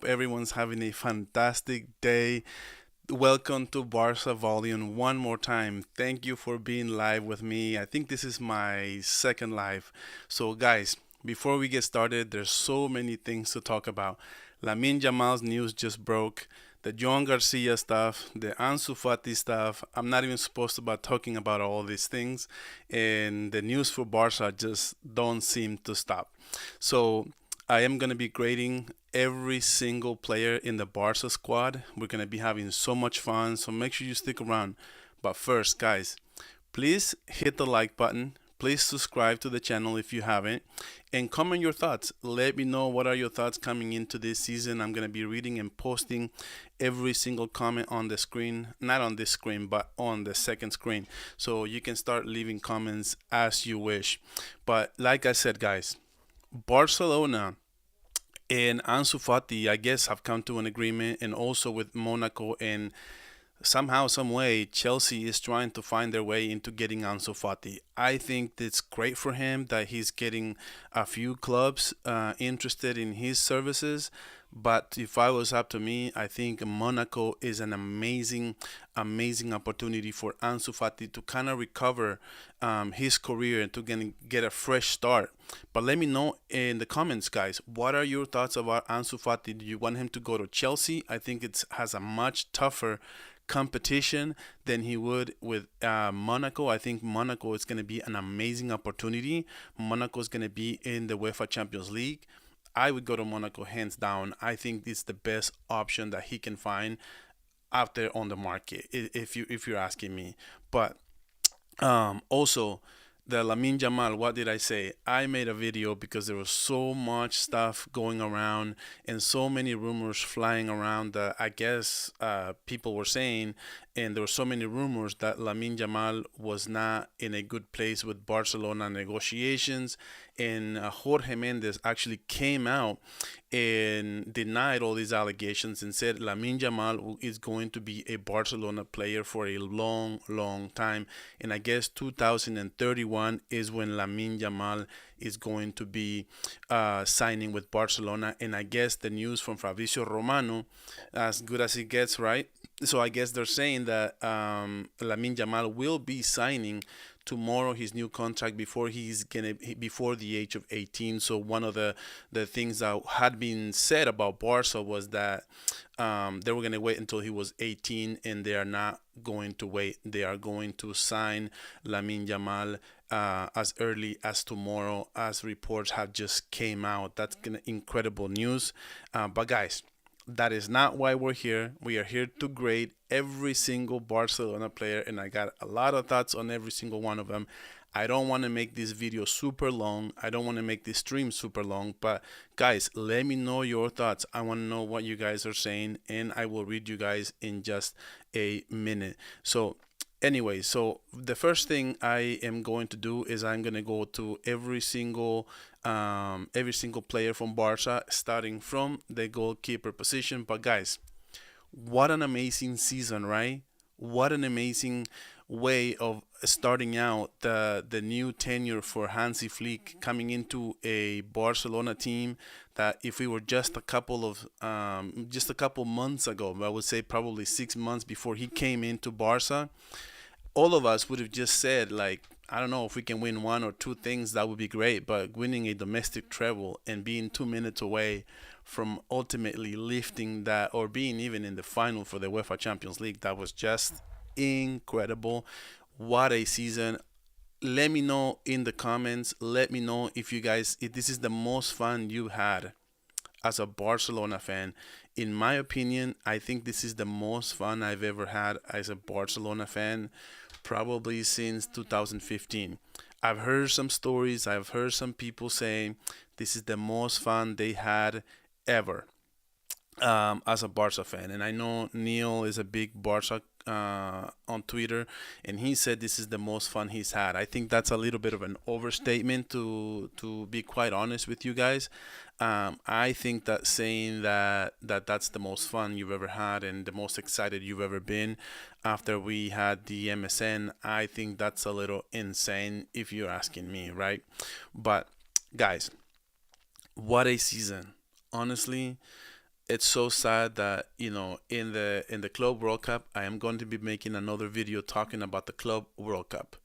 hope everyone's having a fantastic day. Welcome to Barca Volume one more time. Thank you for being live with me. I think this is my second live. So, guys, before we get started, there's so many things to talk about. Lamine Jamal's news just broke. The John Garcia stuff, the Ansu Fati stuff. I'm not even supposed to be talking about all these things, and the news for Barca just don't seem to stop. So I am going to be grading every single player in the Barca squad. We're going to be having so much fun, so make sure you stick around. But first, guys, please hit the like button. Please subscribe to the channel if you haven't, and comment your thoughts. Let me know what are your thoughts coming into this season. I'm going to be reading and posting every single comment on the screen, not on this screen, but on the second screen. So you can start leaving comments as you wish. But like I said, guys, Barcelona and Ansu Fati, I guess, have come to an agreement, and also with Monaco, and somehow, some way, Chelsea is trying to find their way into getting Ansu Fati. I think it's great for him that he's getting a few clubs interested in his services. But if I was up to me, I think Monaco is an amazing opportunity for Ansu Fati to kind of recover his career and to get a fresh start. But let me know in the comments, guys. What are your thoughts about Ansu Fati? Do you want him to go to Chelsea? I think it has a much tougher competition than he would with Monaco. I think Monaco is going to be an amazing opportunity. Monaco is going to be in the UEFA Champions League. I would go to Monaco hands down. I think it's the best option that he can find out there on the market, if you're asking me. But also, the Lamine Jamal, what did I say? I made a video because there was so much stuff going around and so many rumors flying around that I guess people were saying, and there were so many rumors that Lamine Jamal was not in a good place with Barcelona negotiations, and Jorge Mendes actually came out and denied all these allegations and said Lamine Jamal is going to be a Barcelona player for a long time. And I guess 2031 is when Lamine Jamal is going to be signing with Barcelona. And I guess the news from Fabrizio Romano, as good as it gets, right? So I guess they're saying that Lamine Jamal will be signing tomorrow his new contract before the age of 18. So one of the things that had been said about Barca was that they were gonna wait until he was 18, and they are not going to wait. They are going to sign Lamine Yamal as early as tomorrow, as reports have just came out. That's incredible news. But guys, that is not why we're here. We are here to grade every single Barcelona player, and I got a lot of thoughts on every single one of them. I don't want to make this video super long. I don't want to make this stream super long, but guys, let me know your thoughts. I want to know what you guys are saying, and I will read you guys in just a minute. So anyway, so the first thing I am going to do is I'm going to go to every single player from Barca, starting from the goalkeeper position. But guys, what an amazing season, right? What an amazing way of starting out the new tenure for Hansi Flick, coming into a Barcelona team that, if we were just a couple months ago, I would say probably 6 months before he came into Barca, all of us would have just said, like, I don't know, if we can win one or two things, that would be great. But winning a domestic treble and being 2 minutes away from ultimately lifting that, or being even in the final for the UEFA Champions League, that was just incredible. What a season. Let me know in the comments. Let me know if this is the most fun you had as a Barcelona fan. In my opinion, I think this is the most fun I've ever had as a Barcelona fan, probably since 2015. I've heard some stories, I've heard some people saying this is the most fun they had ever as a Barca fan. And I know Neil is a big Barca on Twitter, and he said this is the most fun he's had. I think that's a little bit of an overstatement, to be quite honest with you guys. I think that saying that's the most fun you've ever had and the most excited you've ever been after we had the MSN, I think that's a little insane if you're asking me, right? But guys, what a season. Honestly, it's so sad that in the Club World Cup, I am going to be making another video talking about the Club World Cup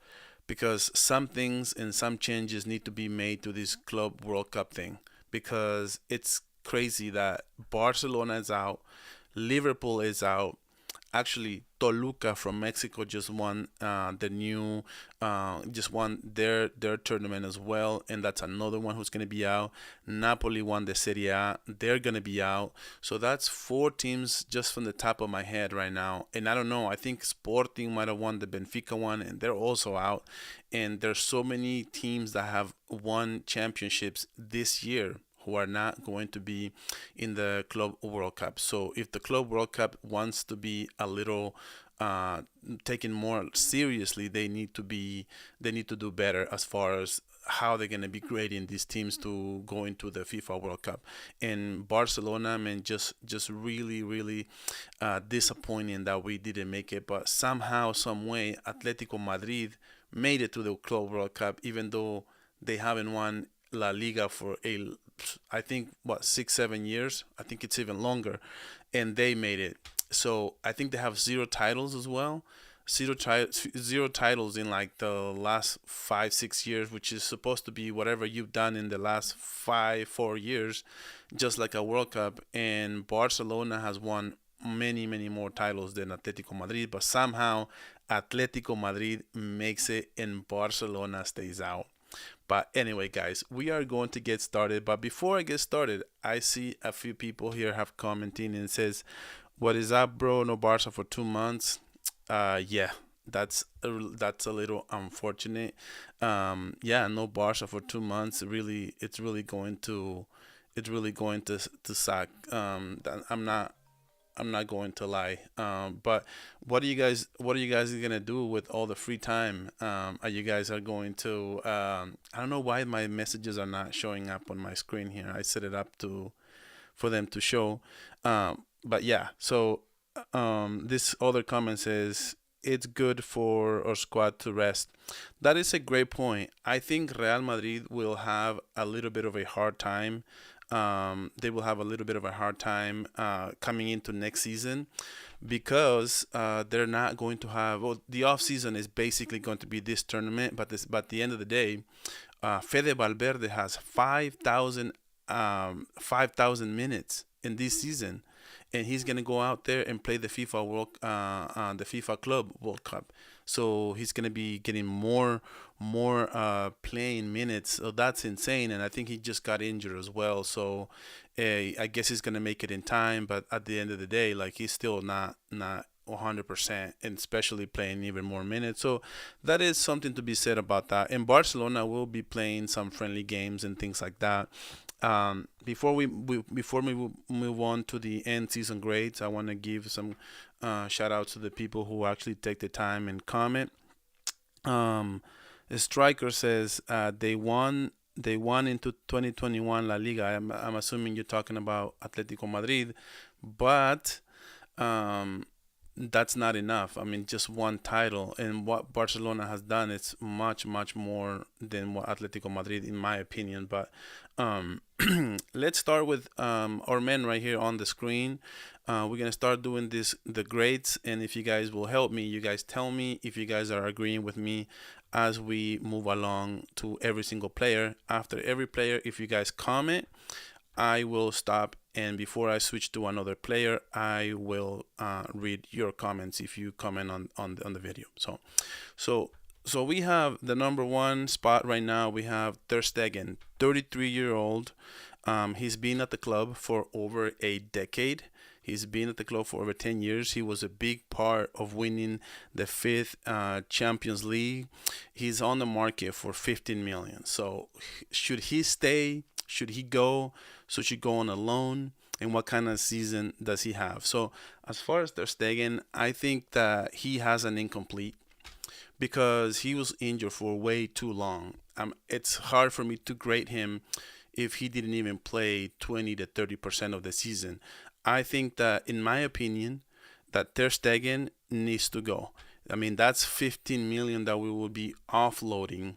because some things and some changes need to be made to this Club World Cup thing because it's crazy that Barcelona is out, Liverpool is out. Actually, Toluca from Mexico just won their tournament as well, and that's another one who's going to be out. Napoli won the Serie A; they're going to be out. So that's four teams just from the top of my head right now. And I don't know. I think Sporting might have won the Benfica one, and they're also out. And there's so many teams that have won championships this year who are not going to be in the Club World Cup. So if the Club World Cup wants to be a little uh, taken more seriously, they need to do better as far as how they're going to be grading these teams to go into the FIFA World Cup. And Barcelona, man, just really, really disappointing that we didn't make it. But somehow, some way, Atletico Madrid made it to the Club World Cup, even though they haven't won La Liga for I think what 6 7 years. I think it's even longer, and they made it. So I think they have zero titles as well. Zero titles in like the last 5 6 years, which is supposed to be whatever you've done in the last 4 years, just like a World Cup. And Barcelona has won many more titles than Atletico Madrid, but somehow Atletico Madrid makes it and Barcelona stays out. But anyway, guys, we are going to get started. But before I get started, I see a few people here have commenting and says, "What is up, bro? No Barca for 2 months." Yeah, that's a little unfortunate. Yeah, no Barca for 2 months. Really, it's really going to suck. I'm not going to lie. But what are you guys gonna do with all the free time? Are you guys are going to? I don't know why my messages are not showing up on my screen here. I set it up to for them to show. But yeah, so this other comment says it's good for our squad to rest. That is a great point. I think Real Madrid will have a little bit of a hard time. They will have a little bit of a hard time coming into next season because they're not going to have. Well, the off season is basically going to be this tournament, but at the end of the day, Fede Valverde has 5,000 minutes in this season, and he's gonna go out there and play the FIFA Club World Cup. So he's gonna be getting more playing minutes. So that's insane, and I think he just got injured as well. So I guess he's gonna make it in time, but at the end of the day, like he's still not 100%, and especially playing even more minutes. So that is something to be said about that. And Barcelona will be playing some friendly games and things like that. Before we move on to the end season grades, I want to give some shout outs to the people who actually take the time and comment. Um, the striker says they won into 2021 La Liga. I'm assuming you're talking about Atletico Madrid, but um, that's not enough. I mean, just one title, and what Barcelona has done is much more than what Atletico Madrid, in my opinion. But um, let's start with our men right here on the screen. We're gonna start doing the grades, and if you guys will help me, you guys tell me if you guys are agreeing with me as we move along to every single player. After every player, if you guys comment, I will stop, and before I switch to another player, I will read your comments if you comment on the video. So so we have the number one spot right now. We have Ter Stegen, 33-year-old. He's been at the club for over a decade. He's been at the club for over 10 years. He was a big part of winning the fifth Champions League. He's on the market for 15 million. So should he stay? Should he go? So should he go on a loan? And what kind of season does he have? So as far as Ter Stegen, I think that he has an incomplete because he was injured for way too long. It's hard for me to grade him if he didn't even play 20 to 30% of the season. I think that, in my opinion, that Ter Stegen needs to go. I mean, that's 15 million that we will be offloading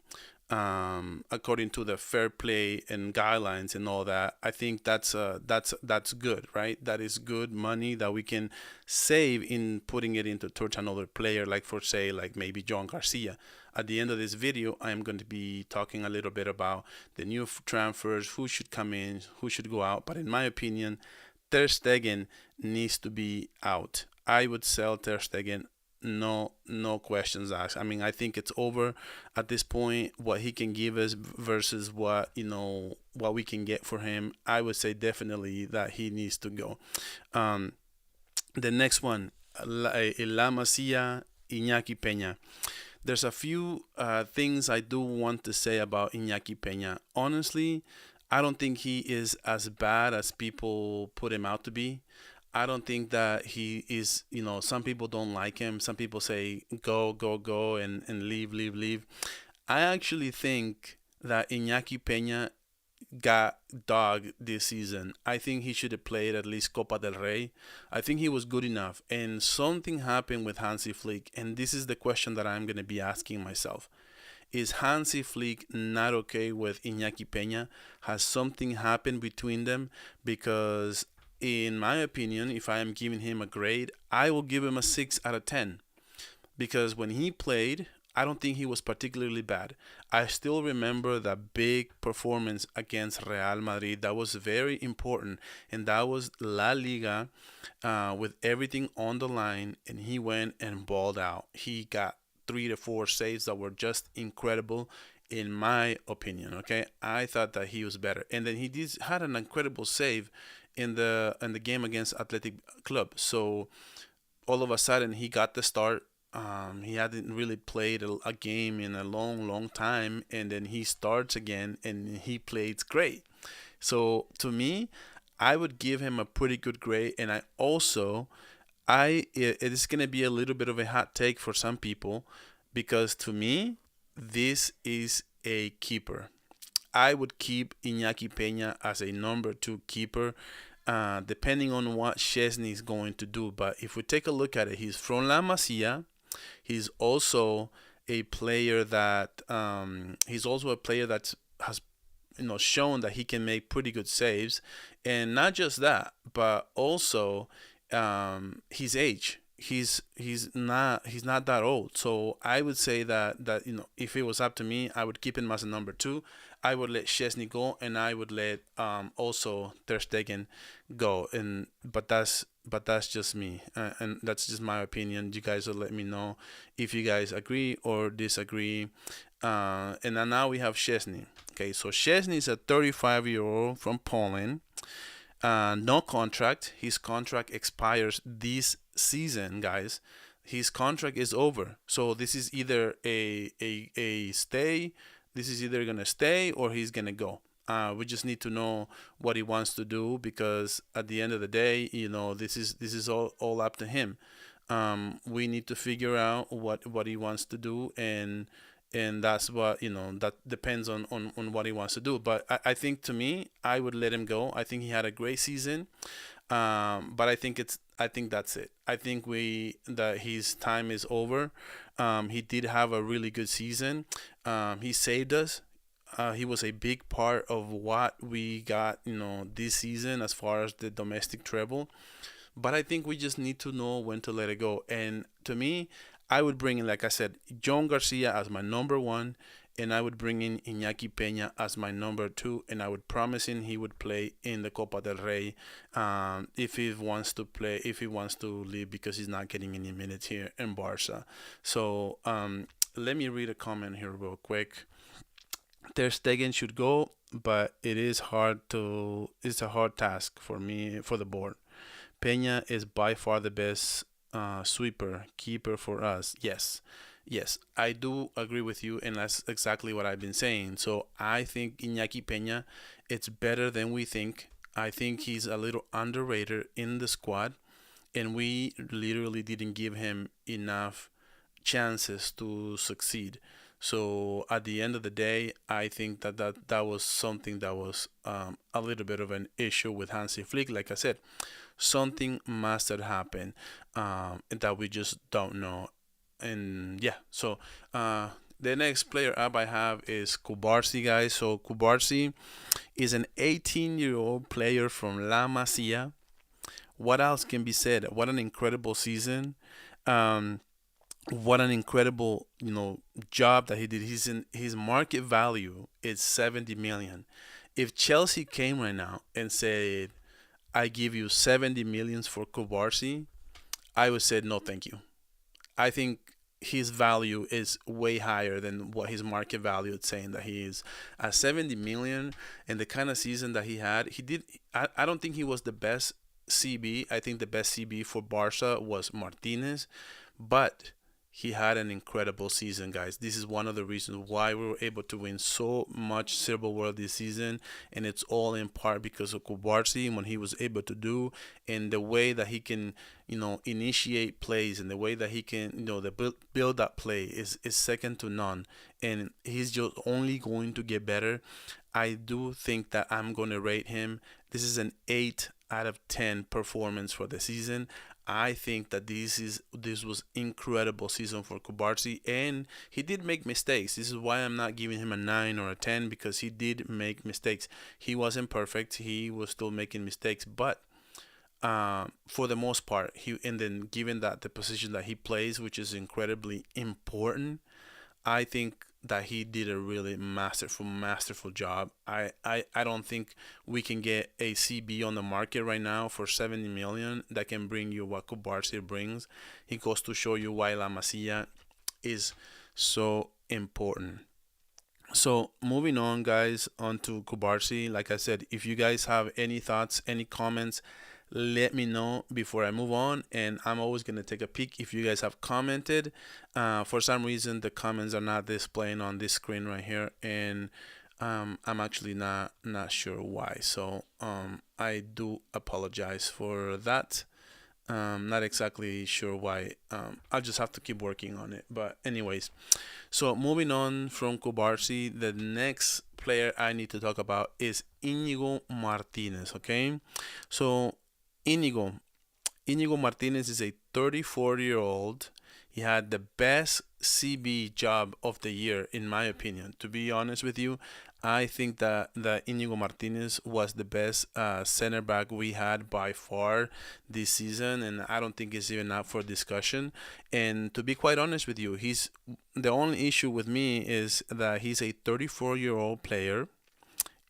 according to the fair play and guidelines and all that. I think that's good, right? That is good money that we can save in putting it into towards another player, like for say, like maybe John Garcia. At the end of this video, I am going to be talking a little bit about the new transfers, who should come in, who should go out. But in my opinion, Ter Stegen needs to be out. I would sell Ter Stegen, no questions asked. I mean, I think it's over at this point. What he can give us versus what what we can get for him, I would say definitely that he needs to go. Um, the next one, La Masia, Iñaki Peña. There's a few things I do want to say about Iñaki Peña. Honestly, I don't think he is as bad as people put him out to be. I don't think that he is, some people don't like him. Some people say go, go, go, and leave, leave, leave. I actually think that Iñaki Peña got dog this season. I think he should have played at least Copa del Rey. I think he was good enough. And something happened with Hansi Flick. And this is the question that I'm going to be asking myself. Is Hansi Flick not okay with Iñaki Peña? Has something happened between them? Because, in my opinion, if I am giving him a grade, I will give him a 6 out of 10. Because when he played, I don't think he was particularly bad. I still remember that big performance against Real Madrid. That was very important. And that was La Liga with everything on the line. And he went and balled out. He got 3 to 4 saves that were just incredible in my opinion. Okay, I thought that he was better, and then he had an incredible save in the game against Athletic Club. So all of a sudden he got the start. He hadn't really played a game in a long, long time, and then he starts again and he plays great. So to me, I would give him a pretty good grade, and I also it is going to be a little bit of a hot take for some people because to me, this is a keeper. I would keep Iñaki Peña as a number two keeper, depending on what Chesney is going to do. But if we take a look at it, he's from La Masia. He's also a player that has shown that he can make pretty good saves, and not just that, but also his age. He's not that old. So I would say that if it was up to me, I would keep him as a number two. I would let Chesney go, and I would let also Ter Stegen go. But that's just me, and that's just my opinion. You guys will let me know if you guys agree or disagree. And then now we have Chesney. Okay, so Chesney is a 35-year-old from Poland. No contract. His contract expires this season, guys. His contract is over. So this is either a stay. This is either gonna stay or he's gonna go. We just need to know what he wants to do because at the end of the day, this is all up to him. We need to figure out what he wants to do, and that's what that depends on what he wants to do. But I think to me, I would let him go. I think he had a great season, but I think that's it. I think that his time is over. He did have a really good season. He saved us. He was a big part of what we got this season as far as the domestic treble. But I think we just need to know when to let it go. And to me, I would bring in, like I said, John Garcia as my number one, and I would bring in Iñaki Peña as my number two, and I would promise him he would play in the Copa del Rey if he wants to play, if he wants to leave because he's not getting any minutes here in Barca. So let me read a comment here real quick. Ter Stegen should go, but it's a hard task for me, for the board. Peña is by far the best sweeper keeper for us. Yes, I do agree with you, and that's exactly what I've been saying. So I think Iñaki Peña, it's better than we think. I think he's a little underrated in the squad, and we literally didn't give him enough chances to succeed. So at the end of the day, I think that was something that was a little bit of an issue with Hansi Flick. Like I said, something must have happened that we just don't know. And yeah, so The next player up I have is Kubarsi, guys. So Kubarsi is an 18-year-old player from La Masia. What else can be said? What an incredible season. Um, what an incredible, job that he did. His market value is 70 million. If Chelsea came right now and said, "I give you 70 millions for Kubarsi," I would say no, thank you. I think his value is way higher than what his market value is saying that he is. At 70 million and the kind of season that he had, he did. I don't think he was the best CB. I think the best CB for Barca was Martinez, but he had an incredible season, guys. This is one of the reasons why we were able to win so much Silver World this season, and it's all in part because of Kubarsi and what he was able to do, and the way that he can, initiate plays, and the way that he can, the build that play is second to none, and he's just only going to get better. I do think that I'm going to rate him. This is an 8 out of 10 performance for the season. I think that this was incredible season for Kubarsi, and he did make mistakes. This is why I'm not giving him a 9 or a 10, because he did make mistakes. He wasn't perfect. He was still making mistakes, but for the most part, and then given that the position that he plays, which is incredibly important, I think that he did a really masterful job. I don't think we can get a CB on the market right now for 70 million that can bring you what Kubarsi brings. He goes to show you why La Masia is so important. So moving on, guys, on to Kubarsi. Like I said, if you guys have any thoughts, any comments, let me know before I move on. And I'm always gonna take a peek if you guys have commented. For some reason, the comments are not displaying on this screen right here, and I'm actually not sure why. So I do apologize for that. Not exactly sure why. I'll just have to keep working on it. But anyways, so moving on from Kubarsi, the next player I need to talk about is Inigo Martinez. Okay, so Inigo Inigo Martinez is a 34-year-old. He had the best CB job of the year, in my opinion. To be honest with you, I think that Inigo Martinez was the best center back we had by far this season, and I don't think it's even up for discussion. And to be quite honest with you, he's the only issue with me is that he's a 34-year-old player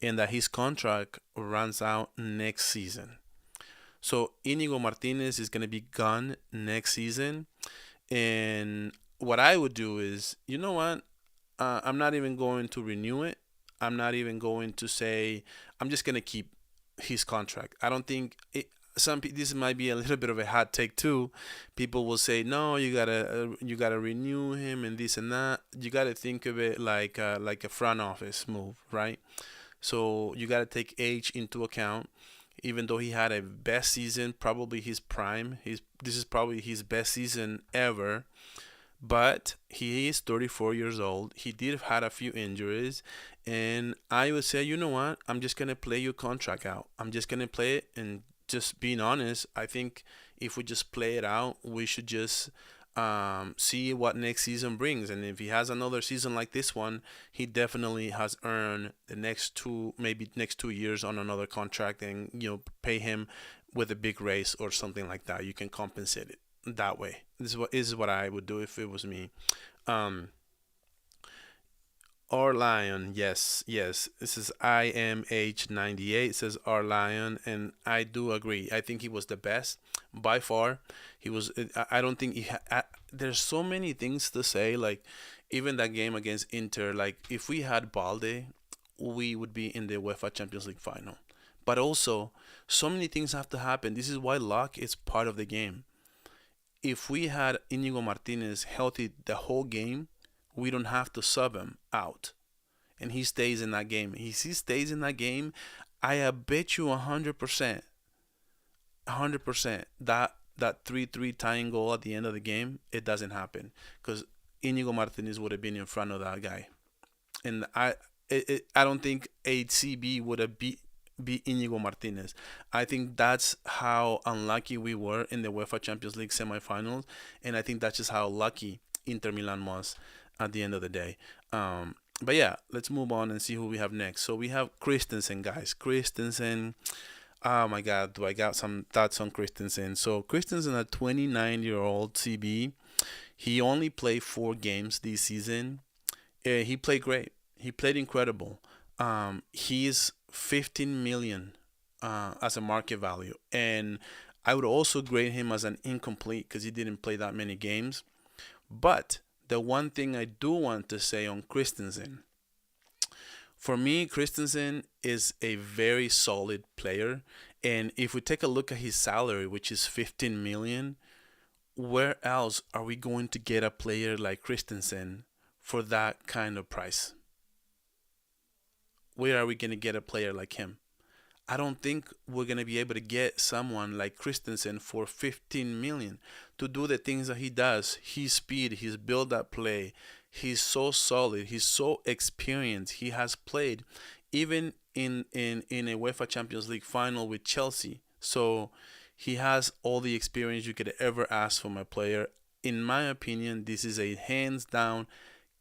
and that his contract runs out next season. So Inigo Martinez is going to be gone next season. And what I would do is, you know what? I'm not even going to renew it. I'm not even going to say, I'm just going to keep his contract. I don't think it, this might be a little bit of a hot take too. People will say, no, you gotta renew him and this and that. You gotta think of it like a front office move, right? So you gotta take age into account. Even though he had a best season, probably his prime, this is probably his best season ever. But he is 34 years old. He did have had a few injuries, and I would say, you know what? I'm just gonna play your contract out. I'm just gonna play it, and just being honest, I think if we just play it out, we should just see what next season brings. And if he has another season like this one, he definitely has earned the next two, maybe next 2 years on another contract, and pay him with a big raise or something like that. You can compensate it that way. This is what I would do if it was me. Um, our Lion, yes, yes. This is IMH98. It says our Lion, and I do agree. I think he was the best by far. He was. I don't think he. There's so many things to say. Like even that game against Inter. Like if we had Balde, we would be in the UEFA Champions League final. But also, so many things have to happen. This is why luck is part of the game. If we had Inigo Martinez healthy the whole game, we don't have to sub him out, and he stays in that game. If he stays in that game, I bet you 100%, 100% that 3-3 tying goal at the end of the game, it doesn't happen because Inigo Martinez would have been in front of that guy, and I don't think HCB would have beat Inigo Martinez. I think that's how unlucky we were in the UEFA Champions League semifinals, and I think that's just how lucky Inter Milan was. at the end of the day. But yeah, let's move on and see who we have next. So we have Christensen, guys. Christensen. Oh my God, do I got some thoughts on Christensen? So Christensen, a 29-year-old CB. He only played 4 games this season. He played great. He played incredible. He's 15 million as a market value, and I would also grade him as an incomplete because he didn't play that many games. But the one thing I do want to say on Christensen, for me, Christensen is a very solid player. And if we take a look at his salary, which is 15 million, where else are we going to get a player like Christensen for that kind of price? Where are we going to get a player like him? I don't think we're going to be able to get someone like Christensen for 15 million to do the things that he does. His speed, his build up play, he's so solid, he's so experienced. He has played even in a UEFA Champions League final with Chelsea. So he has all the experience you could ever ask from a player. In my opinion, this is a hands down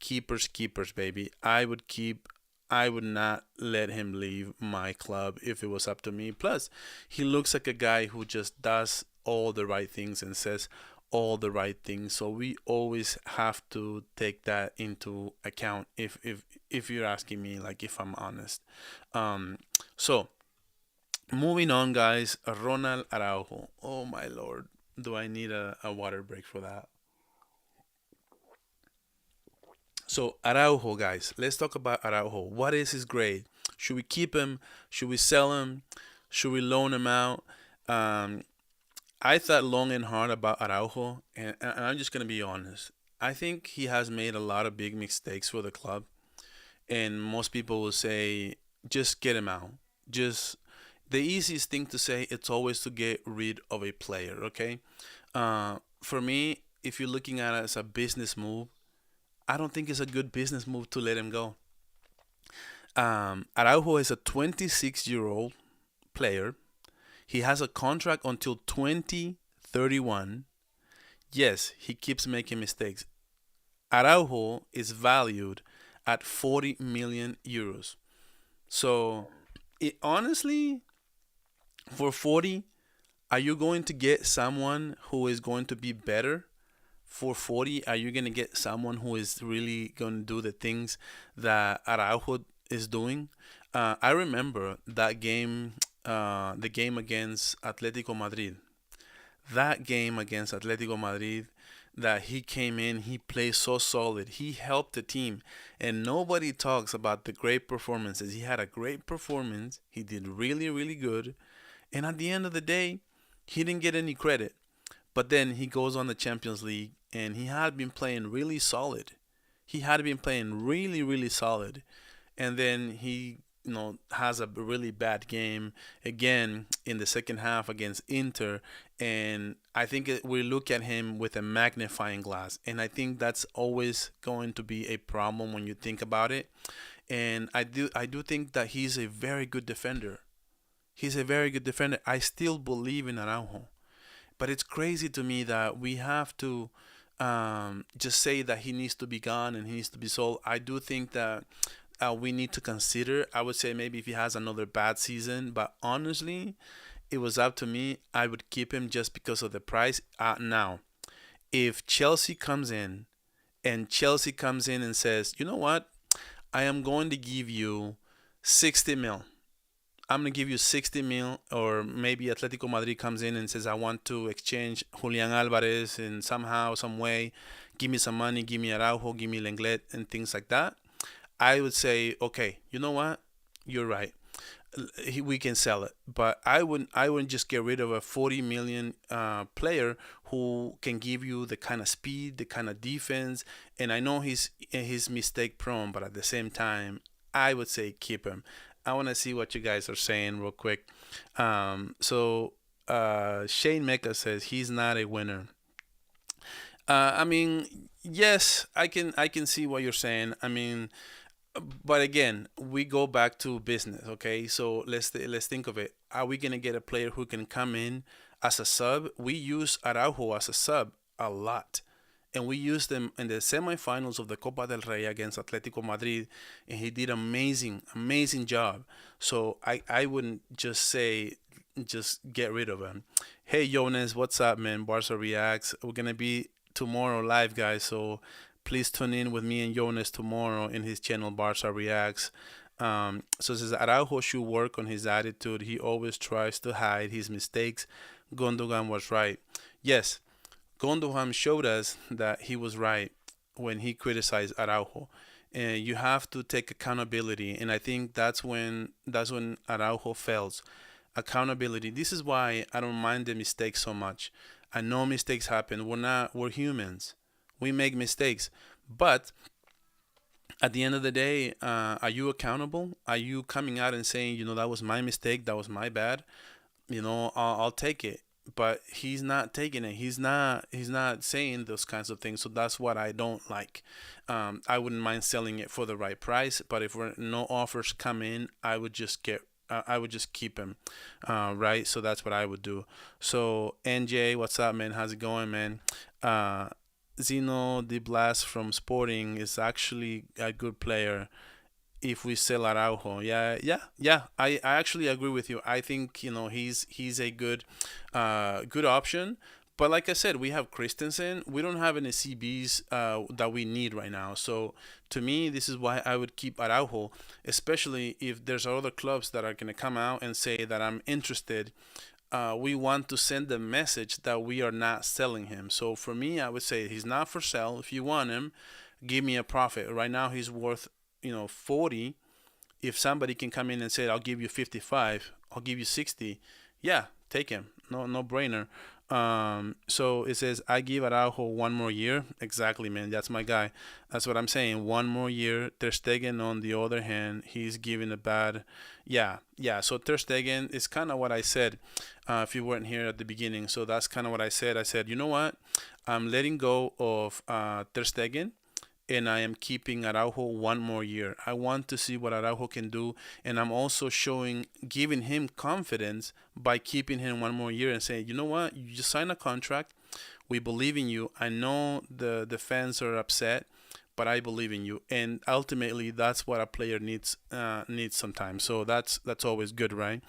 keepers, baby. I would not let him leave my club if it was up to me. Plus, he looks like a guy who just does all the right things and says all the right things. So we always have to take that into account if you're asking me, like if I'm honest. So moving on, guys. Ronald Araujo. Oh my lord. Do I need a water break for that? So Araujo, guys, let's talk about Araujo. What is his grade? Should we keep him? Should we sell him? Should we loan him out? Um, I thought long and hard about Araujo, and I'm just gonna be honest. I think he has made a lot of big mistakes for the club, and most people will say just get him out. Just the easiest thing to say, it's always to get rid of a player. Okay, for me, if you're looking at it as a business move, I don't think it's a good business move to let him go. Araujo is a 26-year-old player. He has a contract until 2031. Yes, he keeps making mistakes. Araujo is valued at 40 million euros. So, honestly, for 40, are you going to get someone who is going to be better? For 40, are you going to get someone who is really going to do the things that Araujo is doing? I remember that game, the game against Atletico Madrid. That game against Atletico Madrid, that he came in, he played so solid. He helped the team, and nobody talks about the great performances. He had a great performance. He did really, really good. And at the end of the day, he didn't get any credit. But then he goes on the Champions League, and he had been playing really solid. He had been playing really, really solid. And then he, has a really bad game again in the second half against Inter. And I think we look at him with a magnifying glass. And I think that's always going to be a problem when you think about it. And I do think that he's a very good defender. He's a very good defender. I still believe in Araujo. But it's crazy to me that we have to just say that he needs to be gone and he needs to be sold. I do think that we need to consider. I would say maybe if he has another bad season, but honestly, it was up to me. I would keep him just because of the price. Now, if Chelsea comes in and says, you know what, I am going to give you 60 mil. I'm gonna give you 60 mil, or maybe Atletico Madrid comes in and says, I want to exchange Julian Alvarez in somehow, some way. Give me some money, give me Araujo, give me Lenglet, and things like that. I would say, okay, you know what? You're right. We can sell it, but I wouldn't just get rid of a 40 million player who can give you the kind of speed, the kind of defense. And I know he's mistake prone, but at the same time, I would say keep him. I want to see what you guys are saying real quick. Shane Mecca says he's not a winner. I mean, yes, I can see what you're saying. I mean, but again, we go back to business, okay? So let's think of it. Are we gonna get a player who can come in as a sub? We use Araujo as a sub a lot, and we used him in the semifinals of the Copa del Rey against Atletico Madrid, and he did amazing job. So I wouldn't just say just get rid of him. Hey Jonas, what's up, man? Barca reacts. We're gonna be tomorrow live, guys. So please tune in with me and Jonas tomorrow in his channel Barca reacts. So it says Araujo should work on his attitude. He always tries to hide his mistakes. Gondogan was right. Yes, Gondogan showed us that he was right when he criticized Araujo. And you have to take accountability, and I think that's when Araujo fails. Accountability. This is why I don't mind the mistakes so much. I know mistakes happen. We're humans. We make mistakes. But at the end of the day, are you accountable? Are you coming out and saying, that was my mistake, that was my bad? I'll take it. But he's not taking it. He's not saying those kinds of things. So that's what I don't like. I wouldn't mind selling it for the right price, but if no offers come in, I would just keep him, right? So that's what I would do. So NJ, what's up, man? How's it going, man? Zeno de Blas from Sporting is actually a good player if we sell Araujo. Yeah. I actually agree with you. I think he's a good option. But like I said, we have Christensen. We don't have any CBs that we need right now. So to me, this is why I would keep Araujo, especially if there's other clubs that are going to come out and say that I'm interested. We want to send the message that we are not selling him. So for me, I would say he's not for sale. If you want him, give me a profit. Right now, he's worth 40. If somebody can come in and say, I'll give you 55, I'll give you 60, yeah, take him. No brainer. So it says, I give Araujo one more year. Exactly, man. That's my guy. That's what I'm saying. One more year. Ter Stegen, on the other hand, he's giving a bad. Yeah. So Ter Stegen is kind of what I said if you weren't here at the beginning. So that's kind of what I said. I said, you know what? I'm letting go of Ter Stegen, and I am keeping Araujo one more year. I want to see what Araujo can do, and I'm also giving him confidence by keeping him one more year and saying, you know what, you just signed a contract. We believe in you. I know the fans are upset, but I believe in you, and ultimately that's what a player needs sometimes. So that's always good, right?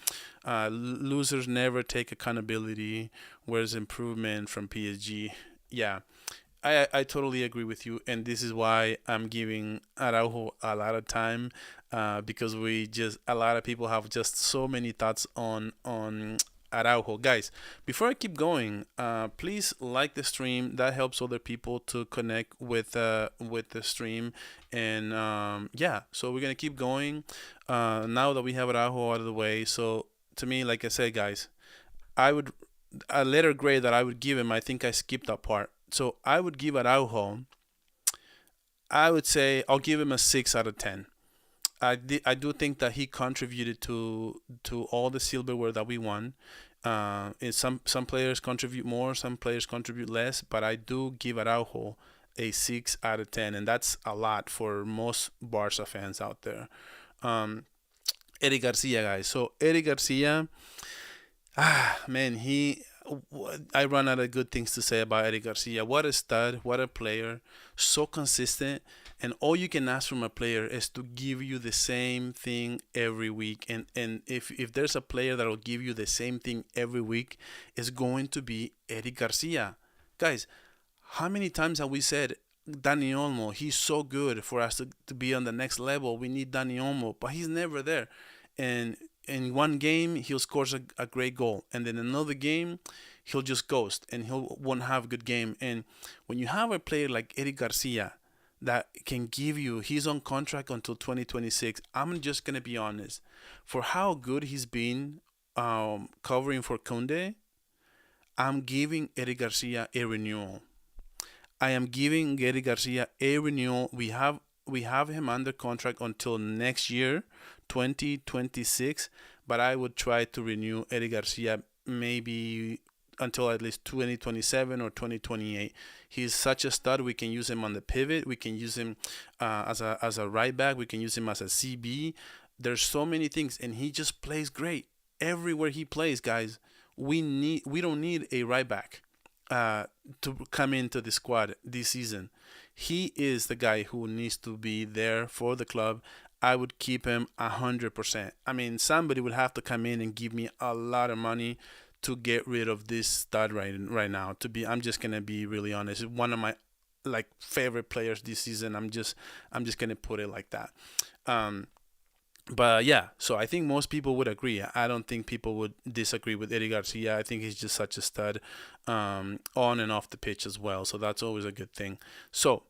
Losers never take accountability. Where's improvement from PSG? Yeah. I totally agree with you, and this is why I'm giving Araujo a lot of time, because a lot of people have just so many thoughts on Araujo. Guys, before I keep going, please like the stream. That helps other people to connect with the stream, and yeah. So we're gonna keep going. Now that we have Araujo out of the way, so to me, like I said, guys, I would a letter grade that I would give him. I think I skipped that part. So I would give Araujo, I would say I'll give him a 6 out of 10. I do think that he contributed to all the silverware that we won. Some players contribute more, some players contribute less, but I do give Araujo a 6 out of 10, and that's a lot for most Barca fans out there. Eric Garcia, guys. So Eric Garcia, man, I run out of good things to say about Eric Garcia. What a stud, what a player, so consistent. And all you can ask from a player is to give you the same thing every week. And if there's a player that will give you the same thing every week, it's going to be Eric Garcia. Guys, how many times have we said Dani Olmo, he's so good for us to be on the next level. We need Dani Olmo, but he's never there. And in one game, he'll score a great goal. And then another game, he'll just ghost and won't have a good game. And when you have a player like Eric Garcia that can give you, he's on contract until 2026. I'm just going to be honest. For how good he's been covering for Koundé, I'm giving Eric Garcia a renewal. I am giving Eric Garcia a renewal. We have him under contract until next year, 2026, but I would try to renew Eric Garcia maybe until at least 2027 or 2028. He's such a stud. We can use him on the pivot. We can use him as a right back. We can use him as a CB. There's so many things, and he just plays great everywhere he plays, guys. We don't need a right back. uh, to come into the squad this season. He is the guy who needs to be there for the club. I would keep him 100%. I mean, somebody would have to come in and give me a lot of money to get rid of this stud right now. I'm just gonna be really honest. One of my like favorite players this season. I'm just gonna put it like that. Um, but yeah, so I think most people would agree. I don't think people would disagree with Eddie Garcia. I think he's just such a stud, on and off the pitch as well. So that's always a good thing. So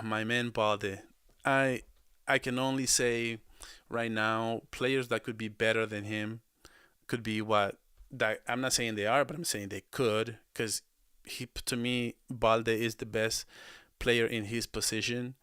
my man Balde, I I can only say right now players that could be better than him could be what that I'm not saying they are, but I'm saying they could because he to me Balde is the best player in his position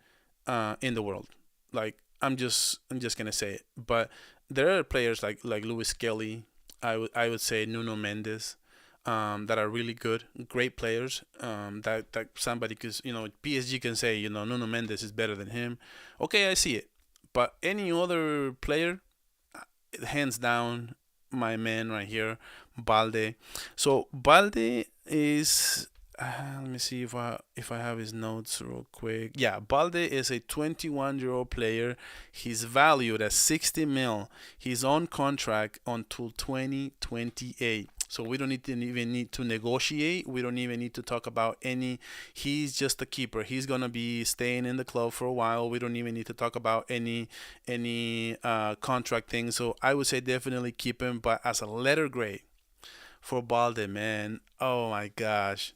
in the world. Like I'm just gonna say it. But there are players like Louis Kelly. I would say Nuno Mendes. That are really good, great players. That somebody, because PSG can say Nuno Mendes is better than him. Okay, I see it. But any other player, hands down, my man right here, Balde. So Balde is. Let me see if I have his notes real quick. Yeah, Balde is a 21-year-old player. He's valued at 60 mil. He's on contract until 2028. So we don't even need to negotiate. We don't even need to talk about any. He's just a keeper. He's gonna be staying in the club for a while. We don't even need to talk about any contract thing. So I would say definitely keep him. But as a letter grade for Balde, man, oh my gosh,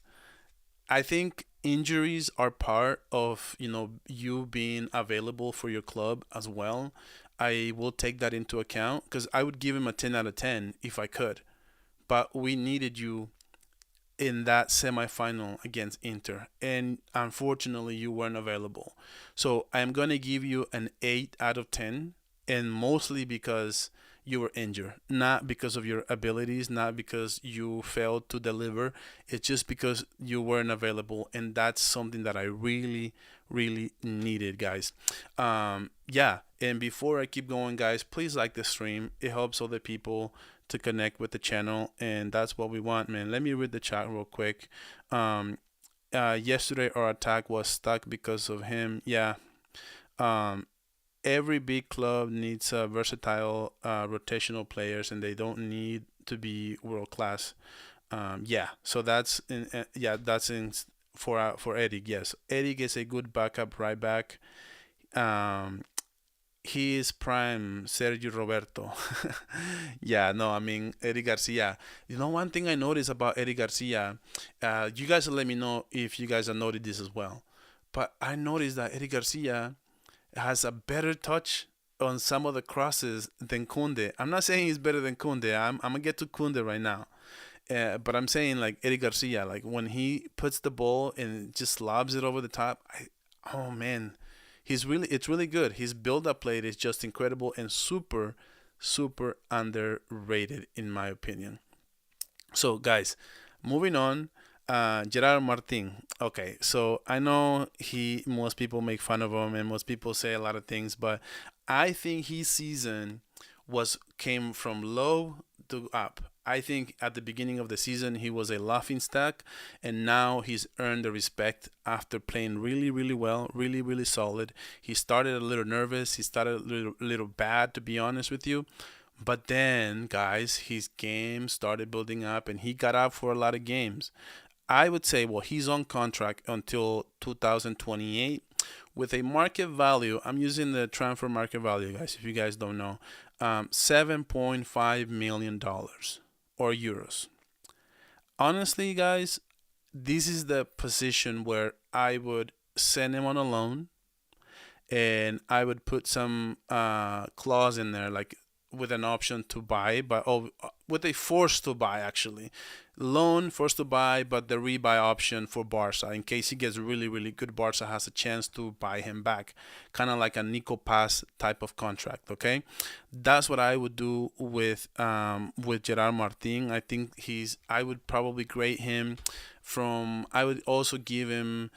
I think injuries are part of you being available for your club as well. I will take that into account because I would give him a 10 out of 10 if I could. But we needed you in that semifinal against Inter, and unfortunately, you weren't available. So I'm gonna give you an 8 out of 10, and mostly because you were injured, not because of your abilities, not because you failed to deliver. It's just because you weren't available, and that's something that I really, really needed, guys. Yeah, and before I keep going, guys, please like the stream. It helps other people to connect with the channel, and that's what we want, man. Let me read the chat real quick. Yesterday our attack was stuck because of him. Yeah. Um, every big club needs versatile rotational players, and they don't need to be world class. Yeah. So that's in for Eric. Yes, Eric is a good backup right back. Um, he is prime Sergio Roberto. Yeah, no, I mean Eddie Garcia. One thing I noticed about Eddie Garcia, you guys will let me know if you guys have noticed this as well. But I noticed that Eddie Garcia has a better touch on some of the crosses than Kunde. I'm not saying he's better than Kunde. I'm gonna get to Kunde right now. But I'm saying like Eddie Garcia, like when he puts the ball and just lobs it over the top, oh man, it's really good. His build up play is just incredible and super super underrated in my opinion. So guys, moving on, Gerard Martin. Okay, so I know most people make fun of him and most people say a lot of things, but I think his season was came from low to up. I think at the beginning of the season he was a laughing stock, and now he's earned the respect after playing really, really well, really, really solid. He started a little nervous. He started a little bad, to be honest with you. But then, guys, his game started building up, and he got out for a lot of games. I would say, well, he's on contract until 2028 with a market value. I'm using the transfer market value, guys, if you guys don't know. $7.5 million or euros. Honestly, guys, this is the position where I would send him on a loan, and I would put some clause in there, like with an option to buy, but with a force to buy actually, loan forced to buy, but the rebuy option for Barca in case he gets really really good. Barca has a chance to buy him back, kind of like a Nico Pass type of contract. Okay, that's what I would do with Gerard Martin. I think I would probably grade him from. I would give him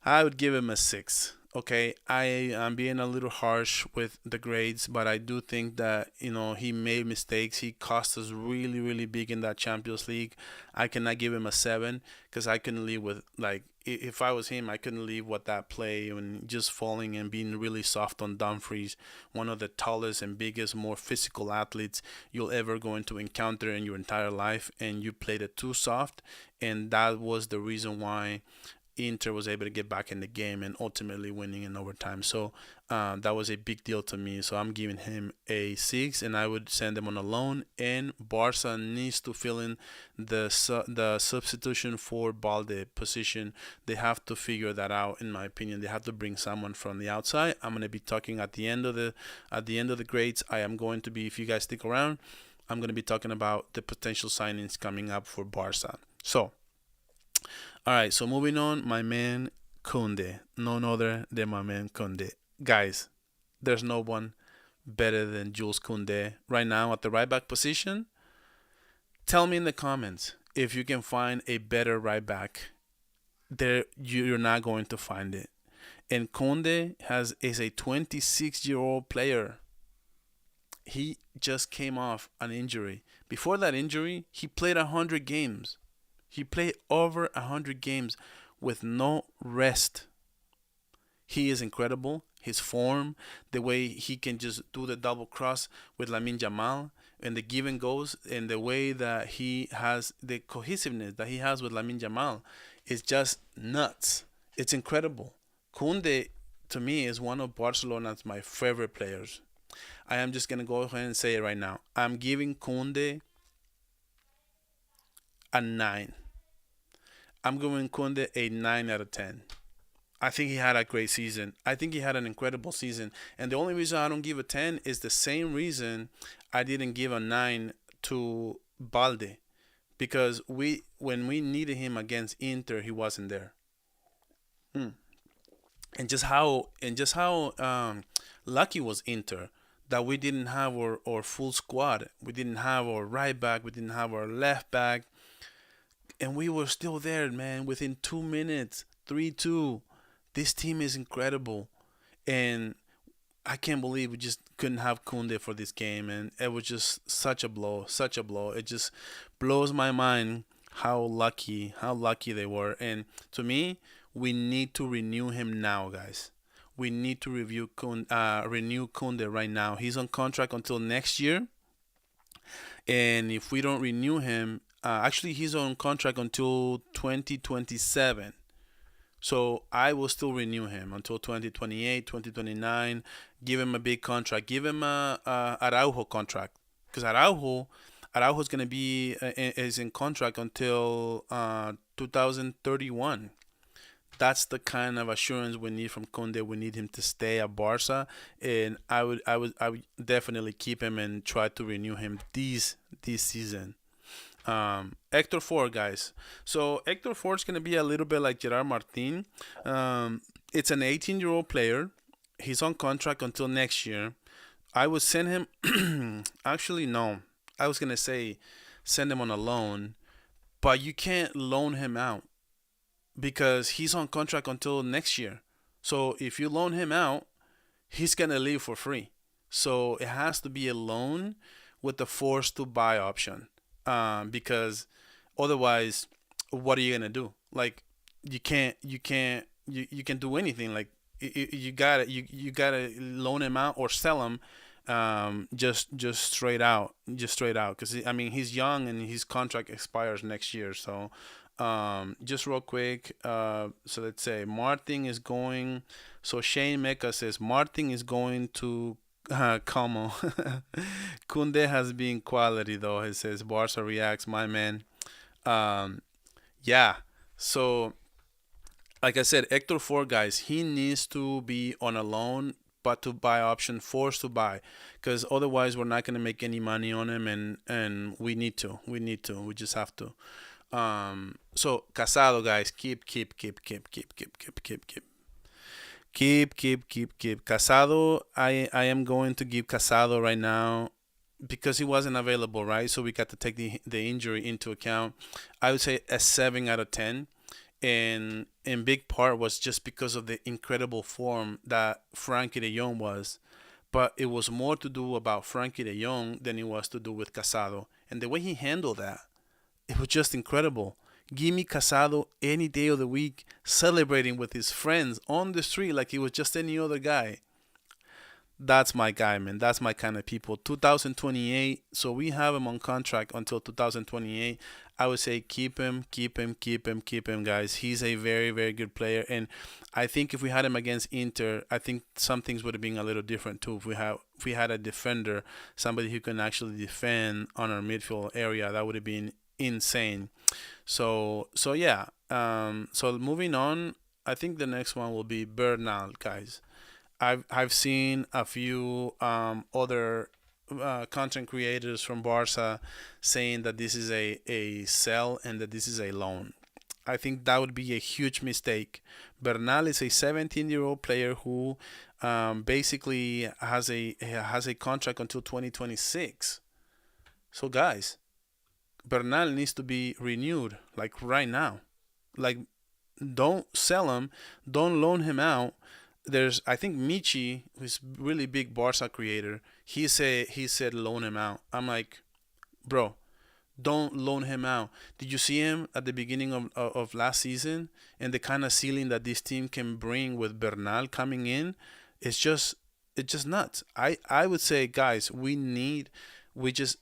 a 6 Okay, I am being a little harsh with the grades, but I do think that he made mistakes. He cost us really, really big in that Champions League. I cannot give him a 7 because I couldn't leave with like if I was him, I couldn't leave with that play and just falling and being really soft on Dumfries, one of the tallest and biggest, more physical athletes you'll ever going to encounter in your entire life, and you played it too soft, and that was the reason why Inter was able to get back in the game and ultimately winning in overtime. So that was a big deal to me. So I'm giving him a 6, and I would send him on a loan. And Barca needs to fill in the substitution for Balde position. They have to figure that out, in my opinion. They have to bring someone from the outside. I'm gonna be talking at the end of the grades. I am going to be, if you guys stick around, I'm gonna be talking about the potential signings coming up for Barca. So. All right, so moving on, my man Kunde, none other than my man Kunde. Guys, there's no one better than Jules Kunde right now at the right back position. Tell me in the comments if you can find a better right back. There, you're not going to find it. And Kunde is a 26-year-old player. He just came off an injury. Before that injury, he played 100 games. He played over 100 games with no rest. He is incredible. His form, the way he can just do the double cross with Lamine Yamal, and the give and goes, and the way that he has the cohesiveness that he has with Lamine Yamal is just nuts. It's incredible. Kunde, to me, is one of Barcelona's my favorite players. I am just gonna go ahead and say it right now. I'm giving Kunde a 9. I'm giving Kunde a 9 out of 10. I think he had a great season. I think he had an incredible season. And the only reason I don't give a 10 is the same reason I didn't give a 9 to Balde. Because when we needed him against Inter, he wasn't there. And just how lucky was Inter that we didn't have our full squad. We didn't have our right back. We didn't have our left back. And we were still there, man, within 2 minutes, 3-2. This team is incredible. And I can't believe we just couldn't have Kunde for this game. And it was just such a blow, such a blow. It just blows my mind how lucky they were. And to me, we need to renew him now, guys. We need to renew Kunde right now. He's on contract until next year. And if we don't renew him, actually, he's on contract until 2027. So I will still renew him until 2028, 2029. Give him a big contract. Give him a Araujo contract. Because Araujo is going to be is in contract until 2031. That's the kind of assurance we need from Kunde. We need him to stay at Barca, and I would definitely keep him and try to renew him this season. Hector Ford, guys. So Hector Ford is gonna be a little bit like Gerard Martin. It's an 18-year-old player. He's on contract until next year. I would send him. Actually, no. I was gonna say send him on a loan, but you can't loan him out because he's on contract until next year. So if you loan him out, he's gonna leave for free. So it has to be a loan with the force to buy option. Because otherwise, what are you gonna do? Like, you can do anything. Like, you gotta loan him out or sell him, just straight out. Because I mean, he's young and his contract expires next year. So, just real quick, so let's say Martin is going. So Shane Mecca says Martin is going to Como. Kunde has been quality though. He says Barca reacts, my man. Yeah. So, like I said, Hector Ford, guys, he needs to be on a loan, but to buy option, forced to buy, because otherwise we're not gonna make any money on him, and we need to. We just have to. So Casado, guys, keep. Casado, I am going to give Casado right now because he wasn't available, right? So we got to take the injury into account. I would say a 7 out of 10. and in big part was just because of the incredible form that Frankie De Jong was. But it was more to do about Frankie De Jong than it was to do with Casado. And the way he handled that, it was just incredible. Give me Casado any day of the week, celebrating with his friends on the street like he was just any other guy. That's my guy, man. That's my kind of people. 2028. So we have him on contract until 2028. I would say keep him, keep him, keep him, keep him, guys. He's a very, very good player, and I think if we had him against Inter, I think some things would have been a little different too. If we had a defender, somebody who can actually defend on our midfield area, that would have been insane. So yeah. So moving on, I think the next one will be Bernal, guys. I've seen a few other content creators from Barca saying that this is a sell and that this is a loan. I think that would be a huge mistake. Bernal is a 17-year-old player who basically has a contract until 2026. So guys, Bernal needs to be renewed like right now. Like, don't sell him, don't loan him out. There's, I think, Michi, who's really big Barca creator. He said loan him out. I'm like, bro, don't loan him out. Did you see him at the beginning of last season and the kind of ceiling that this team can bring with Bernal coming in? It's just it's just nuts. I would say, guys, we just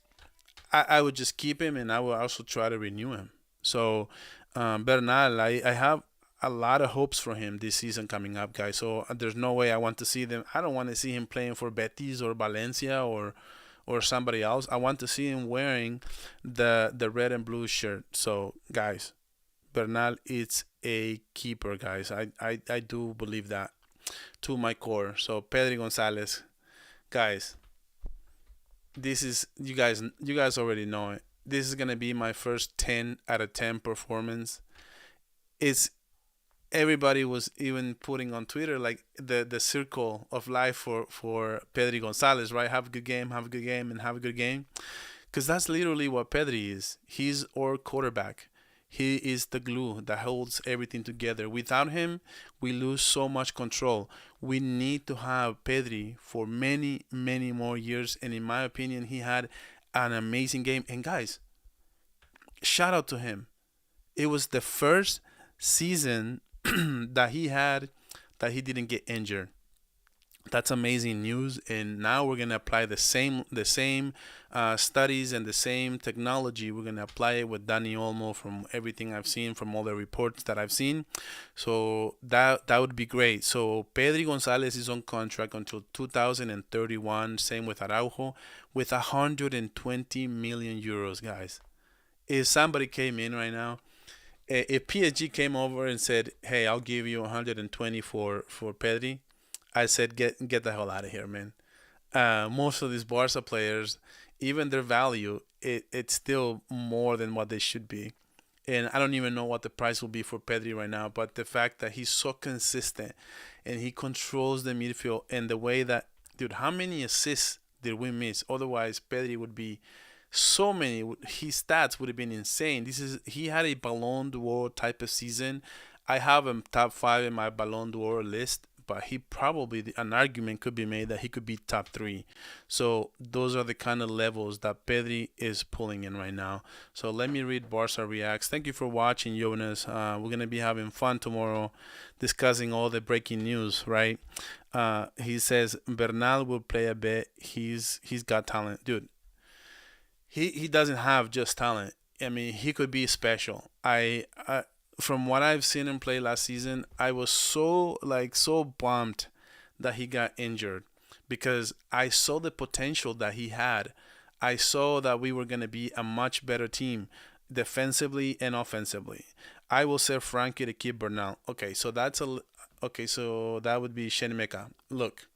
I would just keep him, and I will also try to renew him. So, Bernal, I have a lot of hopes for him this season coming up, guys. So there's no way I want to see them. I don't want to see him playing for Betis or Valencia or somebody else. I want to see him wearing the red and blue shirt. So, guys, Bernal is a keeper, guys. I do believe that to my core. So Pedri Gonzalez, guys, this is you guys already know it. This is gonna be my first 10 out of 10 performance. It's Everybody was even putting on Twitter like the circle of life for Pedri Gonzalez, right? Have a good game, have a good game, and have a good game. Because that's literally what Pedri is. He's our quarterback. He is the glue that holds everything together. Without him, we lose so much control. We need to have Pedri for many, many more years. And in my opinion, he had an amazing game. And guys, shout out to him. It was the first season that he had that he didn't get injured. That's amazing news, and now we're gonna apply the same studies and the same technology. We're gonna apply it with Dani Olmo from everything I've seen, from all the reports that I've seen. So that would be great. So Pedri Gonzalez is on contract until 2031. Same with Araujo, with 120 million euros, guys. If somebody came in right now, if PSG came over and said, "Hey, I'll give you 120 for Pedri," I said, "Get the hell out of here, man." Most of these Barca players, even their value, it's still more than what they should be. And I don't even know what the price will be for Pedri right now. But the fact that he's so consistent and he controls the midfield and the way that, dude, how many assists did we miss? Otherwise, Pedri would be so many. His stats would have been insane. He had a Ballon d'Or type of season. I have him top five in my Ballon d'Or list, but he probably, an argument could be made that he could be top three. So those are the kind of levels that Pedri is pulling in right now. So let me read Barca Reacts. Thank you for watching, Jonas. We're gonna be having fun tomorrow, discussing all the breaking news. Right? He says Bernal will play a bit. He's got talent, dude. He doesn't have just talent. I mean, he could be special. From what I've seen him play last season, I was so bummed that he got injured because I saw the potential that he had. I saw that we were going to be a much better team defensively and offensively. I will say Frankie to keep Bernal. Okay, so that would be Shenmeka. Look,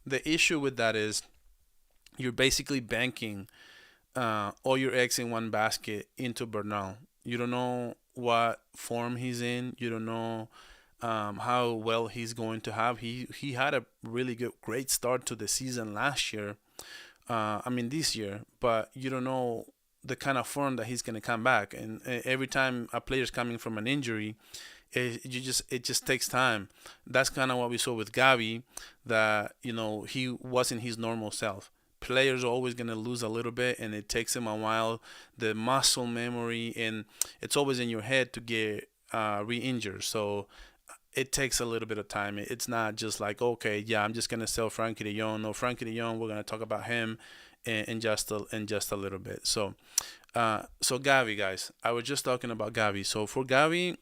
the issue with that is you're basically banking all your eggs in one basket into Bernal. You don't know what form he's in. You don't know how well he's going to have. He had a really great start to the season last year. I mean this year, but you don't know the kind of form that he's going to come back. And every time a player's coming from an injury, It just takes time. That's kind of what we saw with Gavi, that he wasn't his normal self. Players are always gonna lose a little bit, and it takes them a while. The muscle memory, and it's always in your head to get re-injured. So it takes a little bit of time. It's not just like, okay, yeah, I'm just gonna sell Frankie De Jong. No, Frankie De Jong, we're gonna talk about him in just a little bit. So Gavi, guys, I was just talking about Gavi. So for Gavi,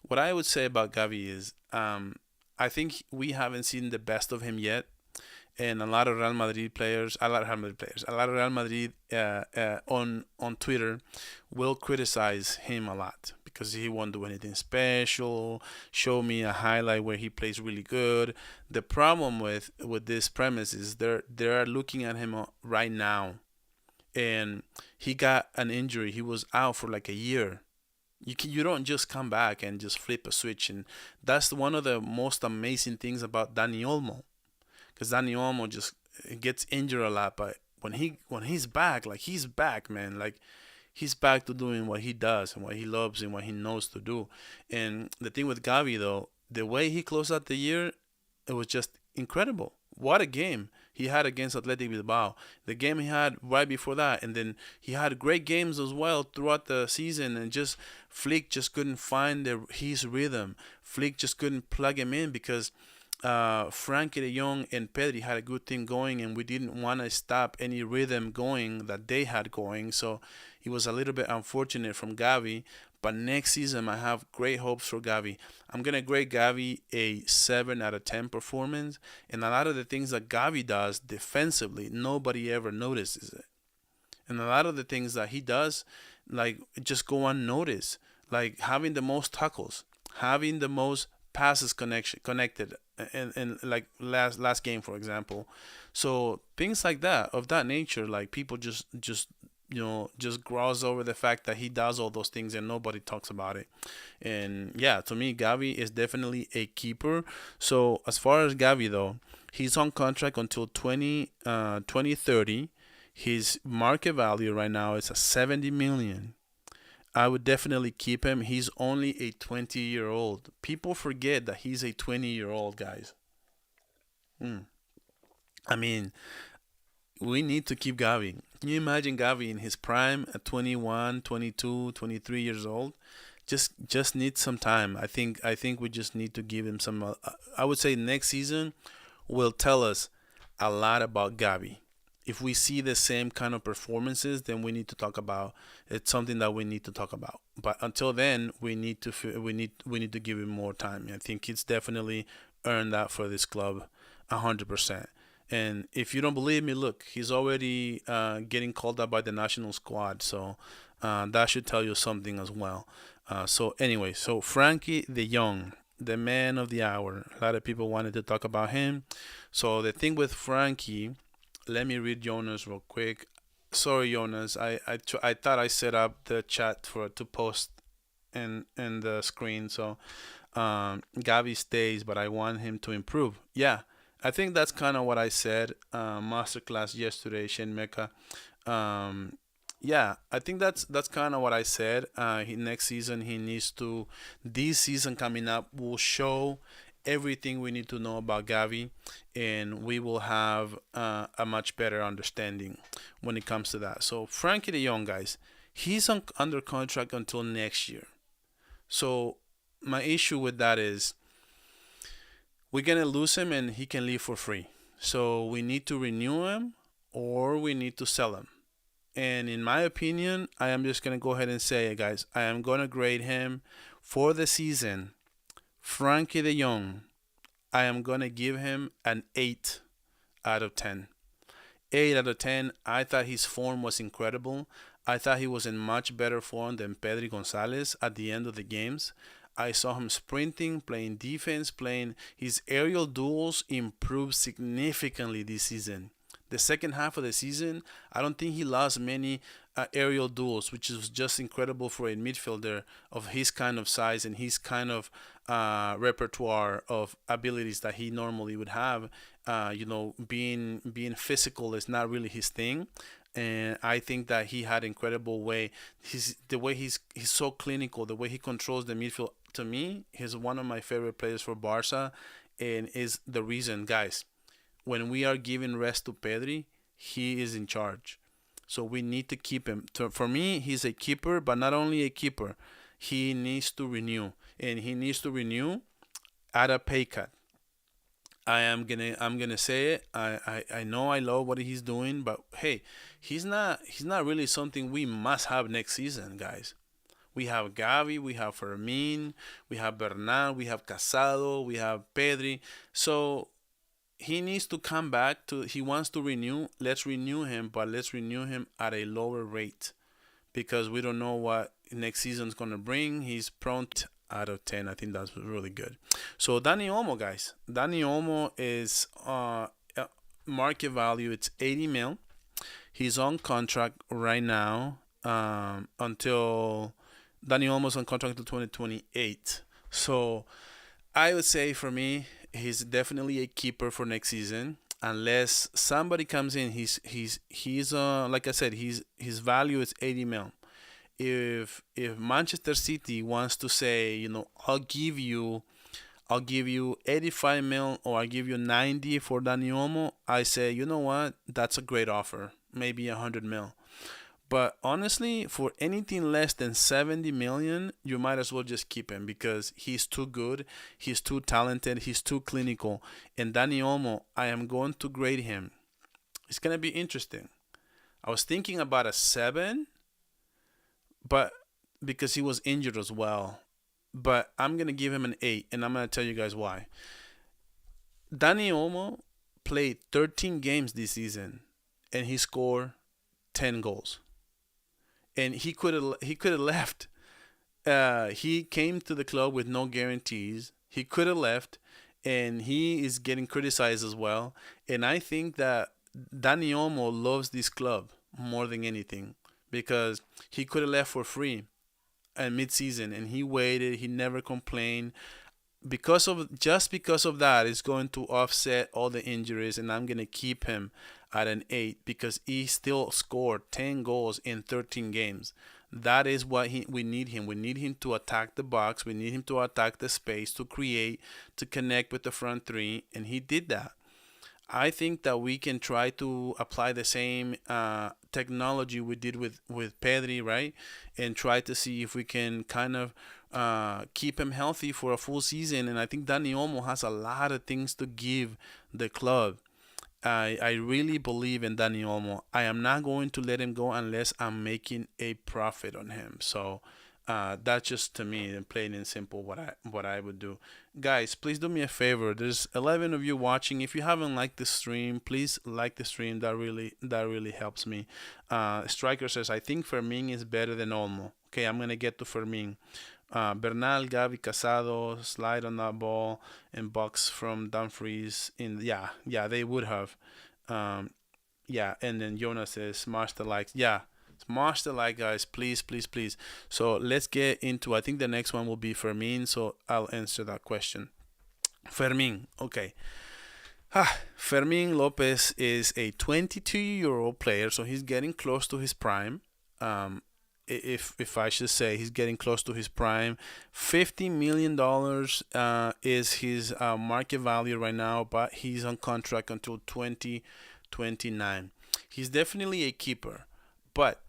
what I would say about Gavi is, I think we haven't seen the best of him yet. And a lot of Real Madrid players, a lot of Real Madrid on Twitter will criticize him a lot because he won't do anything special. Show me a highlight where he plays really good. The problem with this premise is they're looking at him right now, and he got an injury. He was out for like a year. You don't just come back and just flip a switch, and that's one of the most amazing things about Dani Olmo, because Dani Olmo just gets injured a lot, but when he's back, like he's back, man. Like he's back to doing what he does and what he loves and what he knows to do. And the thing with Gavi though, the way he closed out the year, it was just incredible. What a game he had against Athletic Bilbao. The game he had right before that, and then he had great games as well throughout the season. And just Flick just couldn't find his rhythm. Flick just couldn't plug him in because Frankie De Jong and Pedri had a good thing going, and we didn't want to stop any rhythm going that they had going. So it was a little bit unfortunate from Gavi. But next season, I have great hopes for Gavi. I'm going to grade Gavi a 7 out of 10 performance. And a lot of the things that Gavi does defensively, nobody ever notices it. And a lot of the things that he does, like, just go unnoticed. Like having the most tackles, having the most passes connected in like last game, for example. So things like that, of that nature, like people just gloss over the fact that he does all those things and nobody talks about it. And yeah, to me, Gavi is definitely a keeper. So as far as Gavi though, he's on contract until 2030. His market value right now is a 70 million. I would definitely keep him. He's only a 20-year-old. People forget that he's a 20-year-old, guys. Mm. I mean, we need to keep Gavi. Can you imagine Gavi in his prime at 21, 22, 23 years old? Just needs some time. I think we just need to give him some. I would say next season will tell us a lot about Gavi. If we see the same kind of performances, then we need to talk about it's something that we need to talk about. But until then, we need to give him more time. I think he's definitely earned that for this club, 100%. And if you don't believe me, look, he's already getting called up by the national squad, so that should tell you something as well. So anyway, so Frankie De Jong, the man of the hour. A lot of people wanted to talk about him. So the thing with Frankie, let me read Jonas real quick. Sorry, Jonas. I thought I set up the chat to post in the screen. So Gavi stays, but I want him to improve. Yeah, I think that's kind of what I said. Masterclass yesterday, Shen Mecca. Yeah, I think that's kind of what I said. Next season he needs to. This season coming up will show everything we need to know about Gavi, and we will have a much better understanding when it comes to that. So Frankie De Jong, guys, he's under contract until next year. So my issue with that is we're gonna lose him and he can leave for free. So we need to renew him or we need to sell him. And in my opinion, I am just gonna go ahead and say it, guys. I am gonna grade him for the season. Frankie De Jong, I am gonna give him an 8 out of 10. 8 out of 10. I thought his form was incredible. I thought he was in much better form than Pedri Gonzalez at the end of the games. I saw him sprinting, playing defense, playing his aerial duels improved significantly this season. The second half of the season, I don't think he lost many aerial duels, which is just incredible for a midfielder of his kind of size and his kind of repertoire of abilities that he normally would have. Being physical is not really his thing, and I think that he had incredible way. The way he's so clinical, the way he controls the midfield. to me, he's one of my favorite players for Barca, and is the reason, guys. When we are giving rest to Pedri, he is in charge. So we need to keep him. For me, he's a keeper, but not only a keeper, he needs to renew, and he needs to renew at a pay cut. I'm gonna say it. I know I love what he's doing, but hey, he's not really something we must have next season, guys. We have Gavi, we have Fermin, we have Bernal, we have Casado, we have Pedri. So he needs to come back to. He wants to renew. Let's renew him, but let's renew him at a lower rate because we don't know what next season's gonna bring. He's prone out of 10. I think that's really good. So Dani Olmo, guys. Dani Olmo is market value. It's 80 mil. He's on contract right now until Dani Olmo's on contract until 2028. So I would say for me, he's definitely a keeper for next season. Unless somebody comes in, he's like I said, his value is 80 mil. If Manchester City wants to say, I'll give you 85 mil or I'll give you 90 for Dani Olmo, I say, you know what? That's a great offer. Maybe 100 mil. But honestly, for anything less than 70 million, you might as well just keep him because he's too good, he's too talented, he's too clinical. And Dani Olmo, I am going to grade him. It's going to be interesting. I was thinking about a 7, but because he was injured as well. But I'm going to give him an 8, and I'm going to tell you guys why. Dani Olmo played 13 games this season, and he scored 10 goals. And he could have left. He came to the club with no guarantees. He could have left, and he is getting criticized as well. And I think that Dani Olmo loves this club more than anything because he could have left for free at mid-season, and he waited. He never complained. Because of that, it's going to offset all the injuries, and I'm gonna keep him at an 8 because he still scored 10 goals in 13 games. That is what we need him. We need him to attack the box. We need him to attack the space, to create, to connect with the front three, and he did that. I think that we can try to apply the same technology we did with Pedri, right? And try to see if we can kind of keep him healthy for a full season. And I think Dani Olmo has a lot of things to give the club. I really believe in Dani Olmo. I am not going to let him go unless I'm making a profit on him. So that's just to me, and plain and simple, what I would do. Guys, please do me a favor. There's 11 of you watching. If you haven't liked the stream, please like the stream. That really helps me. Striker says, I think Fermin is better than Olmo. Okay, I'm gonna get to Fermin. Bernal, Gavi, Casado, slide on that ball and box from Dumfries. Yeah, they would have. Yeah, and then Jonas says, smash the likes. Yeah, smash the like, guys, please, please, please. So let's get into. I think the next one will be Fermin. So I'll answer that question. Fermin, okay. Fermin Lopez is a 22-year-old player, so he's getting close to his prime. If I should say, he's getting close to his prime. $50 million is his market value right now, but he's on contract until 2029. He's definitely a keeper, but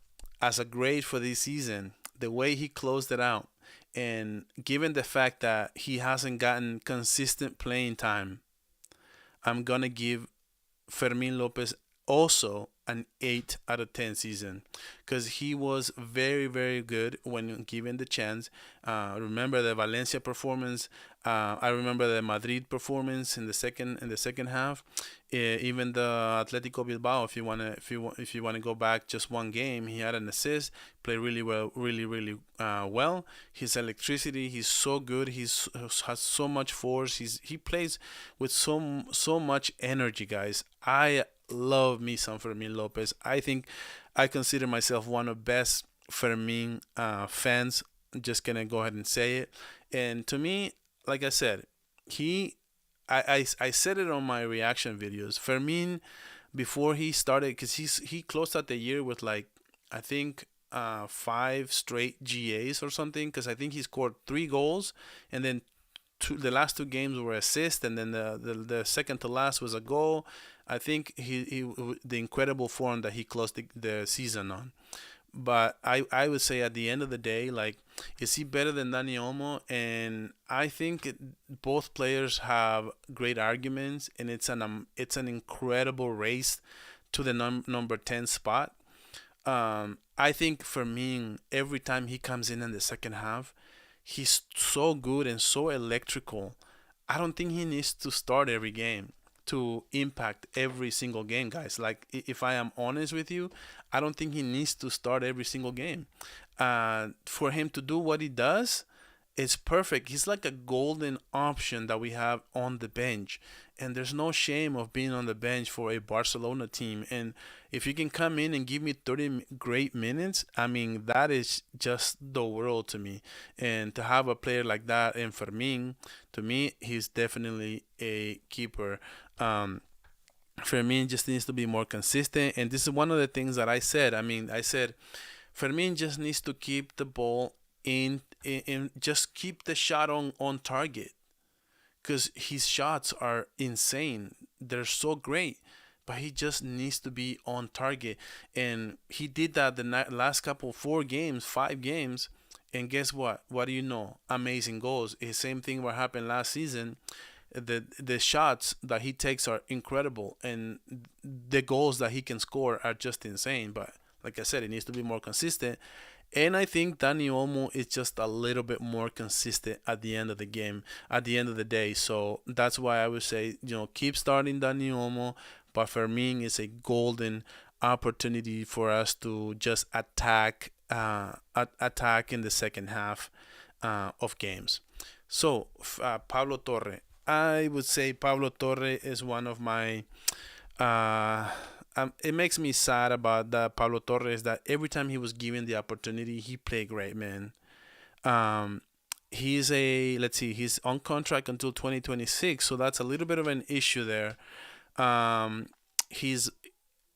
as a grade for this season, the way he closed it out, and given the fact that he hasn't gotten consistent playing time, I'm gonna give Fermin Lopez also an 8 out of 10 season because he was very, very good when given the chance. Remember the Valencia performance. I remember the Madrid performance in the second half. Even the Atletico Bilbao. If you wanna go back just one game, he had an assist. Played really well, really well. His electricity. He's so good. He has so much force. He plays with so much energy, guys. I love me some Fermin Lopez. I think I consider myself one of best Fermin fans. I'm just gonna go ahead and say it. And to me, like I said, I said it on my reaction videos. Fermin, before he started, because he closed out the year with, like, I think five straight GAs or something, because I think he scored 3 goals, and then the last 2 games were assists, and then the second to last was a goal. I think the incredible form that he closed the season on. But I would say at the end of the day, like, is he better than Dani Olmo? And I think both players have great arguments, and it's an incredible race to the number 10 spot. I think for me, every time he comes in the second half, he's so good and so electrical. I don't think he needs to start every game to impact every single game, guys. Like, if I am honest with you, I don't think he needs to start every single game. For him to do what he does, it's perfect. He's like a golden option that we have on the bench. And there's no shame of being on the bench for a Barcelona team. And if you can come in and give me 30 great minutes, I mean, that is just the world to me. And to have a player like that in Fermin, to me, he's definitely a keeper. Um, Fermin just needs to be more consistent. And this is one of the things that I said. I mean, I said Fermin just needs to keep the ball in just keep the shot on target, because his shots are insane. They're so great, but he just needs to be on target. And he did that the last couple, 4 games, 5 games. And guess what? What do you know? Amazing goals. The same thing what happened last season. The shots that he takes are incredible, and the goals that he can score are just insane. But like I said, it needs to be more consistent. And I think Dani Olmo is just a little bit more consistent at the end of the game, at the end of the day. So that's why I would say, keep starting Dani Olmo, but Fermin is a golden opportunity for us to just attack in the second half of games. So Pablo Torre, I would say Pablo Torre is one of my. It makes me sad about that Pablo Torres, that every time he was given the opportunity, he played great, man. Um, he's on contract until 2026, so that's a little bit of an issue there. Um, he's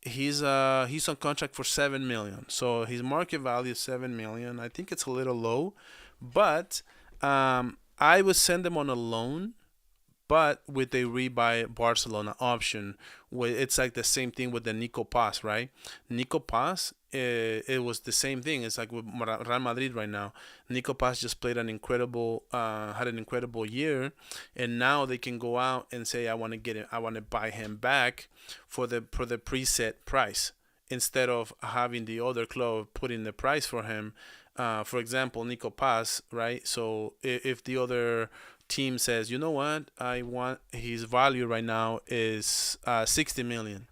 he's on contract for 7 million, so his market value is 7 million. I think it's a little low, but I would send him on a loan, but with a rebuy Barcelona option. It's like the same thing with the Nico Paz, right? Nico Paz, it was the same thing. It's like with Real Madrid right now. Nico Paz just had an incredible year, and now they can go out and say, I want to buy him back for the preset price, instead of having the other club putting the price for him. For example, Nico Paz, right? So if the other team says, you know what, I want his value right now is 60 million,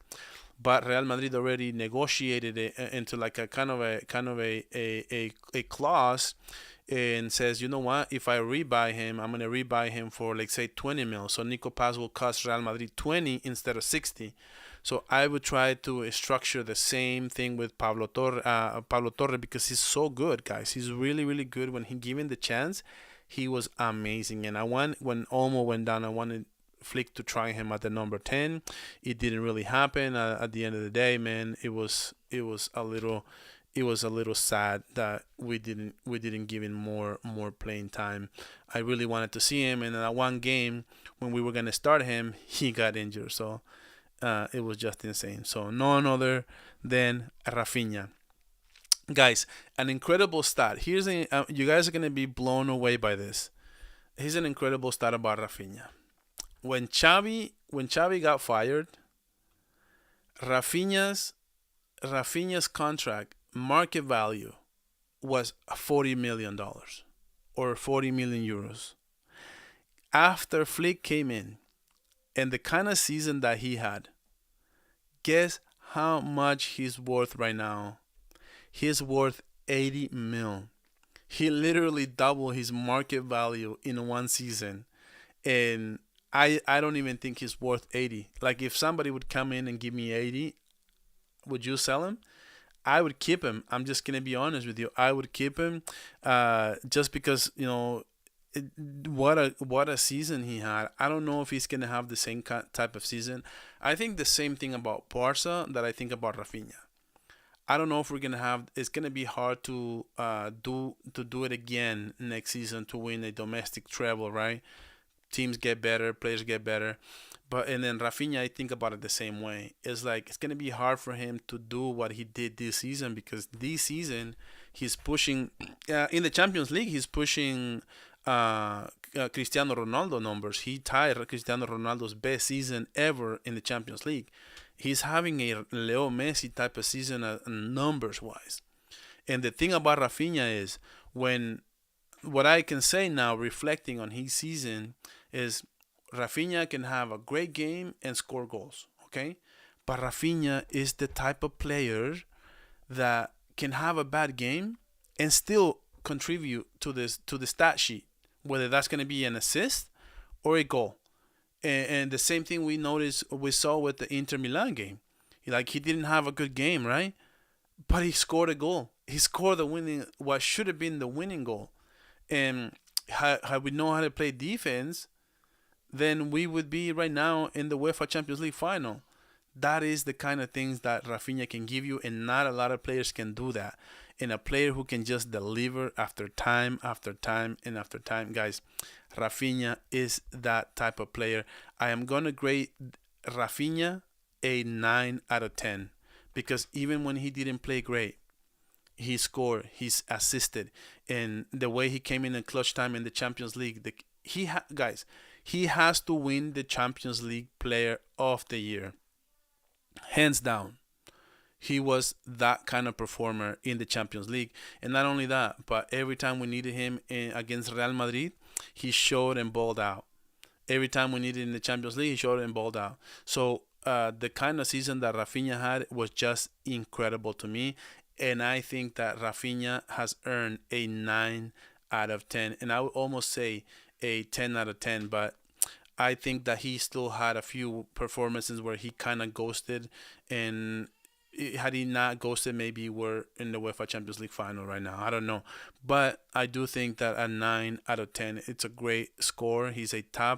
but Real Madrid already negotiated it into like a kind of a clause, and says, you know what, if I rebuy him, I'm gonna rebuy him for, like, say 20 mil. So Nico Paz will cost Real Madrid 20 instead of 60. So I would try to structure the same thing with Pablo Torre, because he's so good, guys. He's really, really good. When he given the chance, he was amazing. And when Olmo went down, I wanted Flick to try him at the number 10. It didn't really happen. At the end of the day, man, it was a little sad that we didn't give him more playing time. I really wanted to see him, and in that one game when we were gonna start him, he got injured. So it was just insane. So none other than Rafinha. Guys, an incredible stat. You guys are gonna be blown away by this. Here's an incredible stat about Rafinha. When Xavi got fired, Rafinha's contract market value was $40 million or 40 million euros. After Flick came in and the kind of season that he had, guess how much he's worth right now? He's worth 80 mil. He literally doubled his market value in one season. And I don't even think he's worth 80. Like, if somebody would come in and give me 80, would you sell him? I would keep him. I'm just gonna be honest with you. I would keep him, just because, what a season he had. I don't know if he's gonna have the same type of season. I think the same thing about Barca that I think about Rafinha. I don't know if we're gonna have. It's gonna be hard to do it again next season to win a domestic treble, right? Teams get better, players get better. But and then Rafinha, I think about it the same way. It's like it's gonna be hard for him to do what he did this season because this season he's pushing in the Champions League. He's pushing Cristiano Ronaldo numbers. He tied Cristiano Ronaldo's best season ever in the Champions League. He's having a Leo Messi type of season numbers wise. And the thing about Rafinha is when what I can say now, reflecting on his season, is Rafinha can have a great game and score goals. Okay, but Rafinha is the type of player that can have a bad game and still contribute to the stat sheet, whether that's going to be an assist or a goal. And the same thing we saw with the Inter Milan game. Like he didn't have a good game, right? But he scored a goal. He scored the winning, what should have been the winning goal. And had we know how to play defense, then we would be right now in the UEFA Champions League final. That is the kind of things that Rafinha can give you, and not a lot of players can do that. And a player who can just deliver after time after time and after time, guys, Rafinha is that type of player. I am gonna grade Rafinha a 9 out of 10 because even when he didn't play great, he scored, he's assisted, and the way he came in clutch time in the Champions League, guys, he has to win the Champions League Player of the Year, hands down. He was that kind of performer in the Champions League, and not only that, but every time we needed him against Real Madrid, he showed and balled out. Every time we needed in the Champions League, he showed and balled out. So the kind of season that Rafinha had was just incredible to me. And I think that Rafinha has earned a 9 out of 10. And I would almost say a 10 out of 10. But I think that he still had a few performances where he kind of ghosted. And had he not ghosted, maybe we're in the UEFA Champions League final right now. I don't know. But I do think that a 9 out of 10, it's a great score. He's I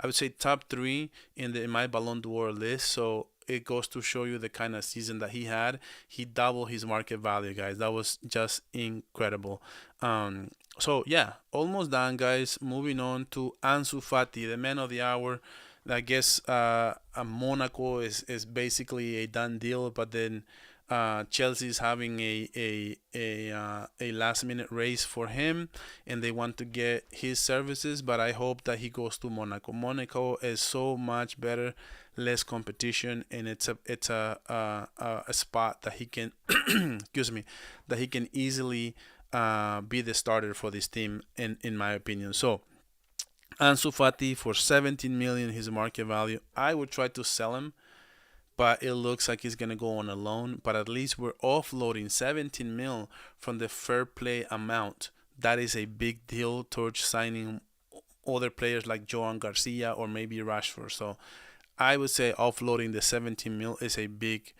would say top 3 in my Ballon d'Or list. So it goes to show you the kind of season that he had. He doubled his market value, guys. That was just incredible. So yeah, almost done, guys. Moving on to Ansu Fati, the man of the hour. I guess Monaco is basically a done deal, but then Chelsea's having a last minute race for him, and they want to get his services. But I hope that he goes to Monaco. Monaco is so much better, less competition, and it's a spot that he can excuse me, that he can easily be the starter for this team in my opinion. So Ansu Fati for 17 million, his market value. I would try to sell him, but it looks like he's gonna go on a loan. But at least we're offloading 17 mil from the fair play amount. That is a big deal towards signing other players like Joan Garcia or maybe Rashford. So I would say offloading the 17 mil is a big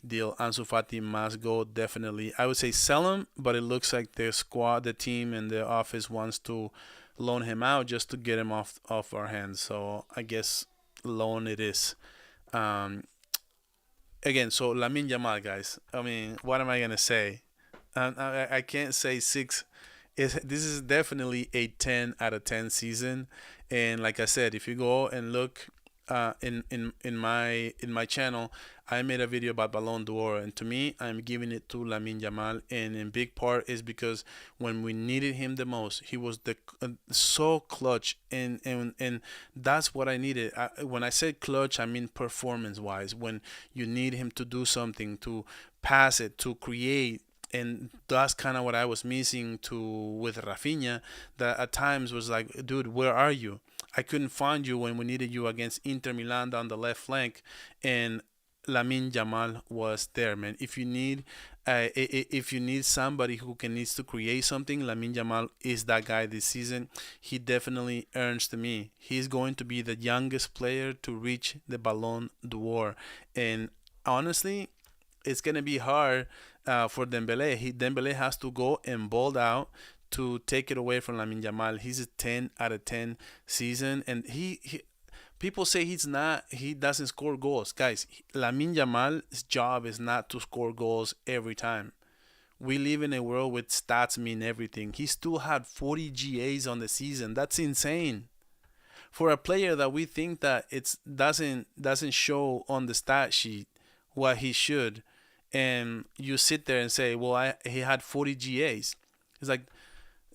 deal. Ansu Fati must go definitely. I would say sell him, but it looks like the squad, the team, and the office wants to loan him out just to get him off our hands. So I guess loan it is. Um, Again, so Lamine Yamal, guys. I mean, what am I gonna say? I can't say 6. This is definitely a 10 out of 10 season. And like I said, if you go and look in my channel, I made a video about Ballon d'Or, and to me, I'm giving it to Lamine Yamal, and in big part is because when we needed him the most, he was so clutch, and that's what I needed. When I said clutch, I mean performance wise. When you need him to do something, to pass it, to create. And that's kind of what I was missing to with Rafinha. That at times was like, dude, where are you? I couldn't find you when we needed you against Inter Milan on the left flank, and Lamine Yamal was there, man. If you need somebody who needs to create something, Lamine Yamal is that guy this season. He definitely earns to me. He's going to be the youngest player to reach the Ballon d'Or, and honestly, it's gonna be hard for Dembele. Dembele has to go and ball out to take it away from Lamine Yamal. He's a 10 out of 10 season, and he People say he doesn't score goals. Guys, Lamine Yamal's job is not to score goals every time. We live in a world with stats mean everything. He still had 40 GAs on the season. That's insane. For a player that we think that it doesn't show on the stat sheet what he should, and you sit there and say, well, he had 40 GAs. It's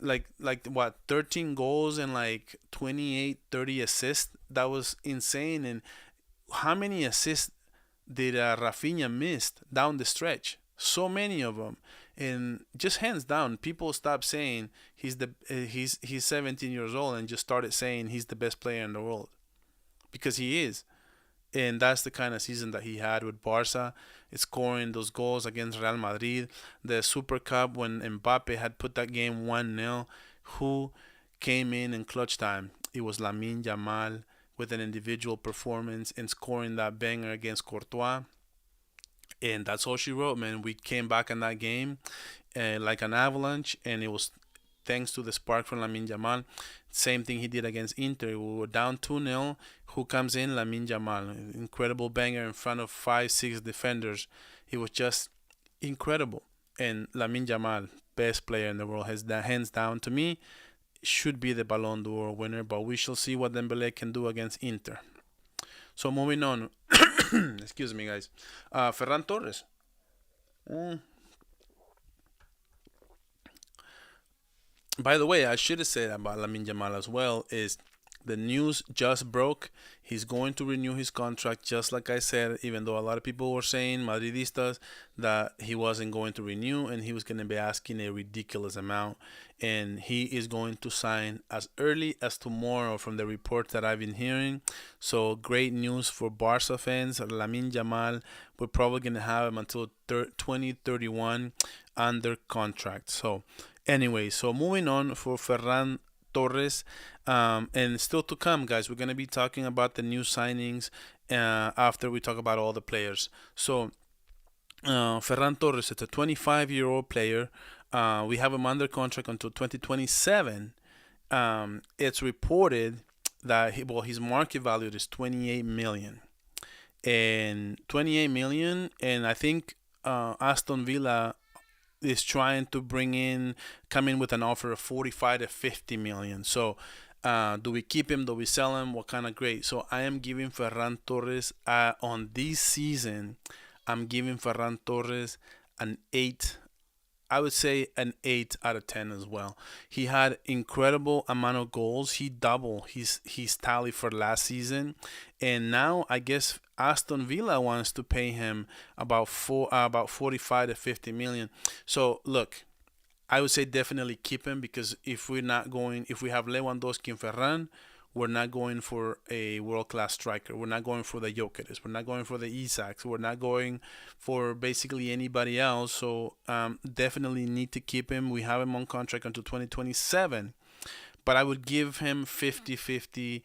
like what, 13 goals and like 28 30 assists. That was insane. And how many assists did Rafinha missed down the stretch? So many of them. And just hands down, people stopped saying he's 17 years old and just started saying he's the best player in the world, because he is. And that's the kind of season that he had with Barca, scoring those goals against Real Madrid, the Super Cup when Mbappe had put that game 1-0. Who came in clutch time? It was Lamine Yamal with an individual performance and scoring that banger against Courtois. And that's all she wrote, man. We came back in that game like an avalanche, and it was thanks to the spark from Lamine Yamal. Same thing he did against Inter. We were down 2-0. Who comes in? Lamine Yamal. Incredible banger in front of 5, 6 defenders. It was just incredible. And Lamine Yamal, best player in the world, has that hands down to me. Should be the Ballon d'Or winner, but we shall see what Dembele can do against Inter. So moving on. Excuse me, guys. Ferran Torres. Mm. By the way, I should have said about Lamine Yamal as well. Is the news just broke? He's going to renew his contract, just like I said. Even though a lot of people were saying, Madridistas, that he wasn't going to renew and he was going to be asking a ridiculous amount, and he is going to sign as early as tomorrow, from the reports that I've been hearing. So great news for Barca fans. Lamine Yamal, we're probably going to have him until 2031 under contract. So anyway, so moving on for Ferran Torres, and still to come, guys. We're gonna be talking about the new signings after we talk about all the players. So Ferran Torres is a 25-year-old player. We have him under contract until 2027. It's reported that his market value is 28 million, and 28 million, and I think Aston Villa is trying to come in with an offer of 45 to 50 million. So do we keep him? Do we sell him? What kind of grade? So I am giving Ferran Torres on this season, I'm giving Ferran Torres an 8. I would say an 8 out of 10 as well. He had incredible amount of goals. He doubled his tally for last season, and now I guess Aston Villa wants to pay him about 45 to 50 million. So look, I would say definitely keep him, because if we have Lewandowski and Ferran, we're not going for a world-class striker. We're not going for the Jokeres. We're not going for the Isaacs. We're not going for basically anybody else. So definitely need to keep him. We have him on contract until 2027. But I would give him 50-50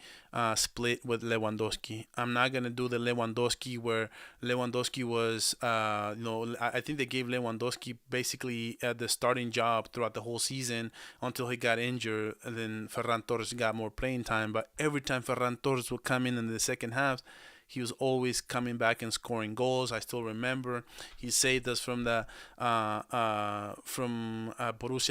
split with Lewandowski. I'm not going to do the Lewandowski where Lewandowski was, I think they gave Lewandowski basically the starting job throughout the whole season until he got injured. And then Ferran Torres got more playing time. But every time Ferran Torres would come in the second half, he was always coming back and scoring goals. I still remember he saved us from Borussia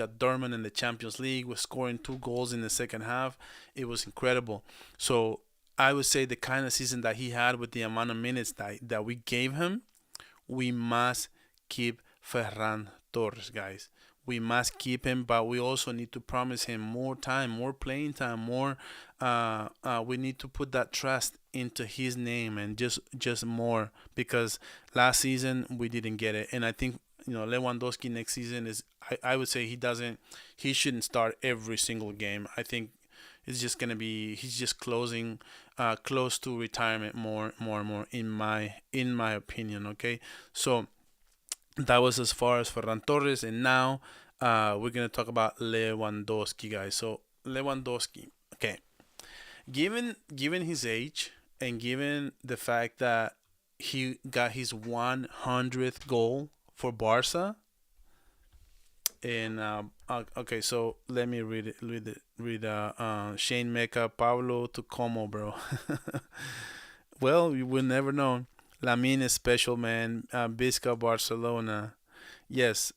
Dortmund in the Champions League, was scoring 2 goals in the second half. It was incredible. So I would say the kind of season that he had with the amount of minutes that we gave him, we must keep Ferran Torres, guys. We must keep him, but we also need to promise him more time, more playing time, more. We need to put that trust into his name and just more, because last season we didn't get it, and I think Lewandowski next season I would say he shouldn't start every single game. I think it's just gonna be he's just close to retirement more and more in my opinion. Okay, so that was as far as Ferran Torres, and now we're gonna talk about Lewandowski, guys. So Lewandowski, okay, given his age and given the fact that he got his 100th goal for Barca, And okay, so let me read it. Shane Mecca, Pablo to Como, bro. Well, you will never know. Lamine is special, man. Bisca, Barcelona. Yes.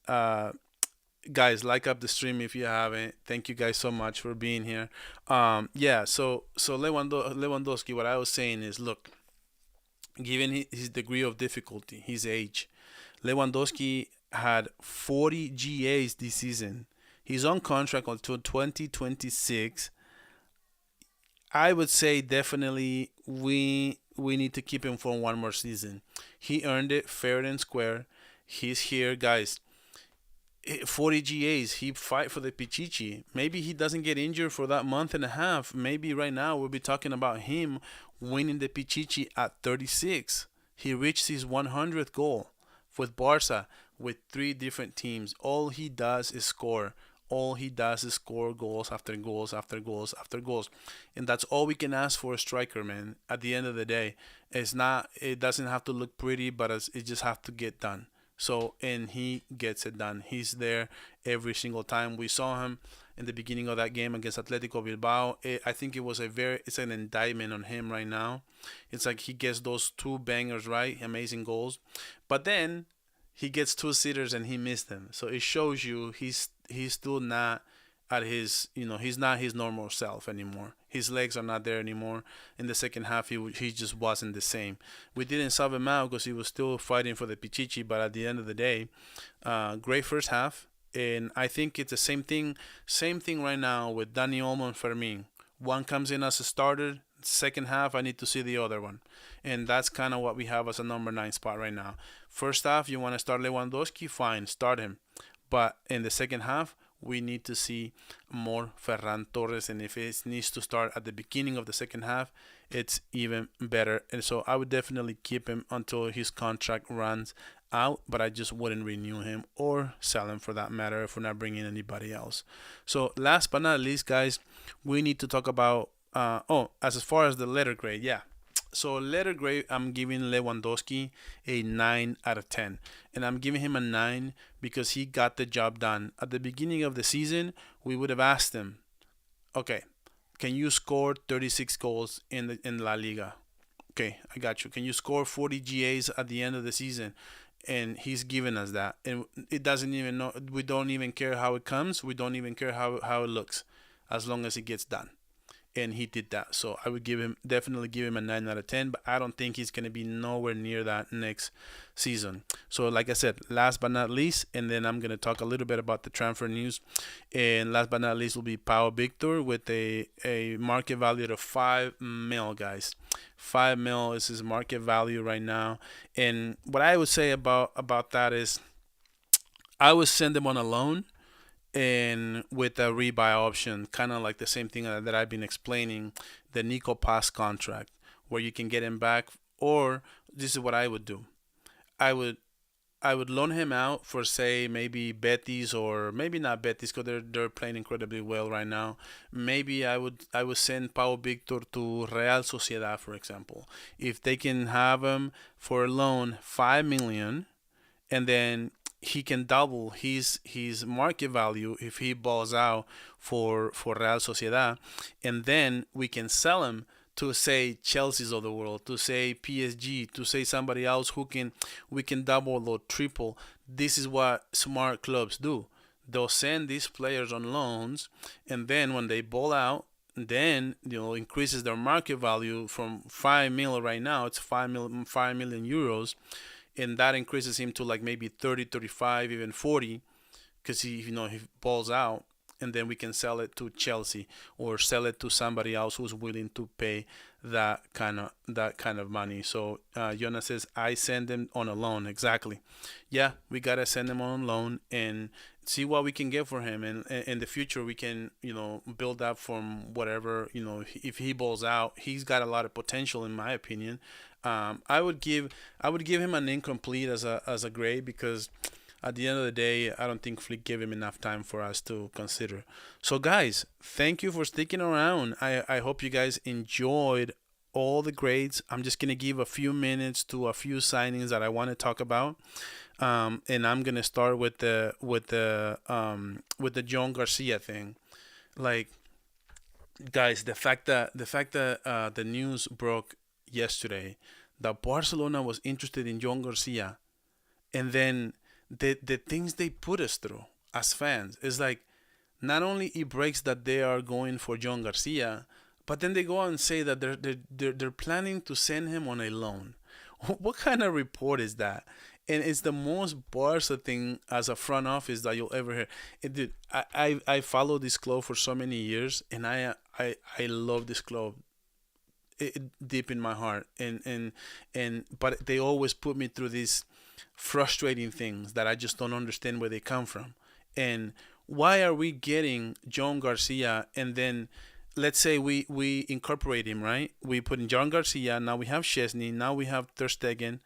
Guys, like up the stream if you haven't. Thank you guys so much for being here. Yeah. So Lewandowski. What I was saying is, look, given his degree of difficulty, his age, Lewandowski had 40 GAs this season. He's on contract until 2026. I would say definitely we need to keep him for one more season. He earned it fair and square. He's here, guys. 40 GAs. He fight for the Pichichi. Maybe he doesn't get injured for that month and a half. Maybe right now we'll be talking about him winning the Pichichi at 36. He reached his 100th goal with Barca with three different teams. All he does is score. All he does is score goals after goals after goals after goals. And that's all we can ask for a striker, man. At the end of the day, it doesn't have to look pretty, but it just have to get done. So, and he gets it done. He's there every single time. We saw him in the beginning of that game against Atletico Bilbao. I think it's an indictment on him right now. It's like he gets those two bangers right, amazing goals, but then he gets two sitters and he missed them. So it shows you he's still not at his, he's not his normal self anymore. His legs are not there anymore. In the second half, he just wasn't the same. We didn't sub him out because he was still fighting for the Pichichi, but at the end of the day, great first half. And I think it's the same thing right now with Dani Olmo and Fermin. One comes in as a starter. Second half, I need to see the other one. And that's kind of what we have as a number 9 spot right now. First half, you want to start Lewandowski? Fine, start him. But in the second half, we need to see more Ferran Torres, and if it needs to start at the beginning of the second half, it's even better. And so I would definitely keep him until his contract runs out, but I just wouldn't renew him or sell him for that matter if we're not bringing anybody else. So last but not least, guys, we need to talk about as far as the letter grade, yeah. So letter grade, I'm giving Lewandowski a 9 out of 10. And I'm giving him a 9 because he got the job done. At the beginning of the season, we would have asked him, okay, can you score 36 goals in La Liga? Okay, I got you. Can you score 40 GAs at the end of the season? And he's given us that. And it doesn't even know, we don't even care how it comes. We don't even care how it looks as long as it gets done. And he did that. So I would definitely give him a 9 out of 10, but I don't think he's going to be nowhere near that next season. So like I said, last but not least, and then I'm going to talk a little bit about the transfer news. And last but not least will be Pau Victor with a market value of 5 mil, guys. 5 mil is his market value right now. And what I would say about that is I would send him on a loan and with a rebuy option, kind of like the same thing that I've been explaining, the Nico Pass contract, where you can get him back. Or this is what I would do. I would loan him out for, say, maybe Betis, or maybe not Betis because they're playing incredibly well right now. Maybe I would send Pau Victor to Real Sociedad, for example. If they can have him for a loan, 5 million, and then he can double his market value if he balls out for Real Sociedad, and then we can sell him to, say, Chelsea's of the world, to, say, PSG, to, say, somebody else we can double or triple. This is what smart clubs do. They'll send these players on loans, and then when they ball out, then increases their market value from 5 million right now. It's 5 million euros. And that increases him to like maybe 30, 35, even 40, because he balls out, and then we can sell it to Chelsea or sell it to somebody else who's willing to pay that kind of money. So Jonas says, I send him on a loan. Exactly. Yeah, we gotta send him on loan and see what we can get for him, and in the future we can build up from whatever. If he balls out, he's got a lot of potential in my opinion. I would give him an incomplete as a grade, because at the end of the day, I don't think Flick gave him enough time for us to consider. So guys, thank you for sticking around. I hope you guys enjoyed all the grades. I'm just gonna give a few minutes to a few signings that I want to talk about. And I'm gonna start with the John Garcia thing. Like, guys, the fact that the news broke yesterday that Barcelona was interested in John Garcia, and then the things they put us through as fans is like, not only it breaks that they are going for John Garcia, but then they go out and say that they're planning to send him on a loan. What kind of report is that? And it's the most Barca thing as a front office that you'll ever hear. Dude, I followed this club for so many years, and I love this club deep in my heart. And but they always put me through these frustrating things that I just don't understand where they come from. And why are we getting John Garcia, and then let's say we incorporate him, right? We put in John Garcia, now we have Chesney, now we have Ter Stegen,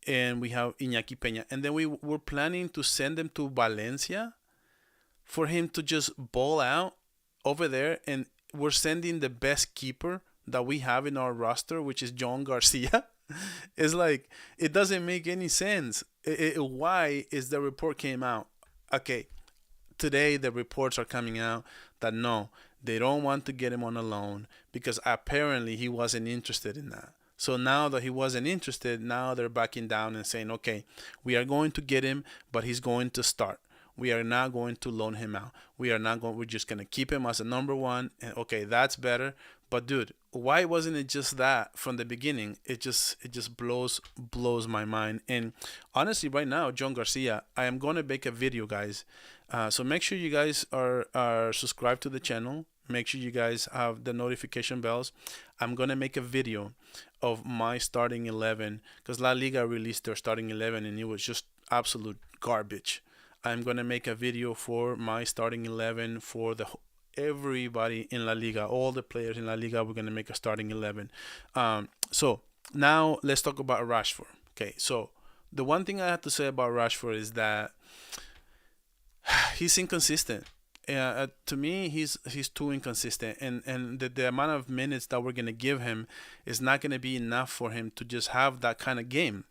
and we have Iñaki Peña, and then we were planning to send them to Valencia for him to just ball out over there, and we're sending the best keeper that we have in our roster, which is John Garcia. It's like, it doesn't make any sense. Why is the report came out? Okay, today the reports are coming out that no, they don't want to get him on a loan because apparently he wasn't interested in that. So now that he wasn't interested, now they're backing down and saying, okay, we are going to get him, but he's going to start. We are not going to loan him out. We are not going. We're just gonna keep him as a number one. And okay, that's better. But dude, why wasn't it just that from the beginning? It just blows my mind. And honestly, right now, John Garcia, I am gonna make a video, guys. So make sure you guys are subscribed to the channel. Make sure you guys have the notification bells. I'm gonna make a video of my starting 11 because La Liga released their starting 11 and it was just absolute garbage. I'm gonna make a video for my starting 11 for everybody in La Liga, all the players in La Liga. We're gonna make a starting 11. So now let's talk about Rashford. Okay, so the one thing I have to say about Rashford is that he's inconsistent. To me, he's too inconsistent, and the amount of minutes that we're gonna give him is not gonna be enough for him to just have that kind of game.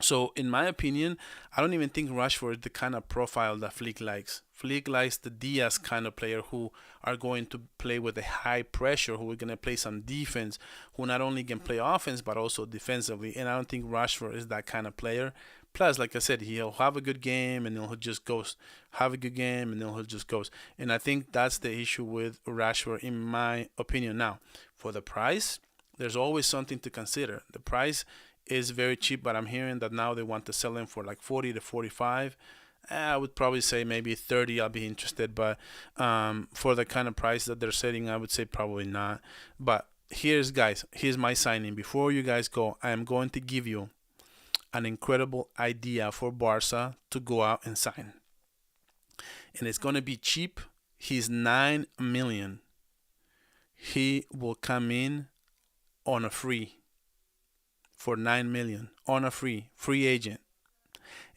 So, in my opinion, I don't even think Rashford is the kind of profile that Flick likes. Flick likes the Diaz kind of player who are going to play with a high pressure, who are going to play some defense, who not only can play offense but also defensively. And I don't think Rashford is that kind of player. Plus, like I said, he'll have a good game and then he'll just ghost. Have a good game and then he'll just ghost. And I think that's the issue with Rashford, in my opinion. Now, for the price, there's always something to consider. The price is very cheap, but I'm hearing that now they want to sell him for like 40 to 45. I would probably say maybe 30. I'll be interested, but for the kind of price that they're setting, I would say probably not. But here's my signing. Before you guys go, I am going to give you an incredible idea for Barca to go out and sign, and it's going to be cheap. He's 9 million. He will come in on a free. For 9 million on a free agent,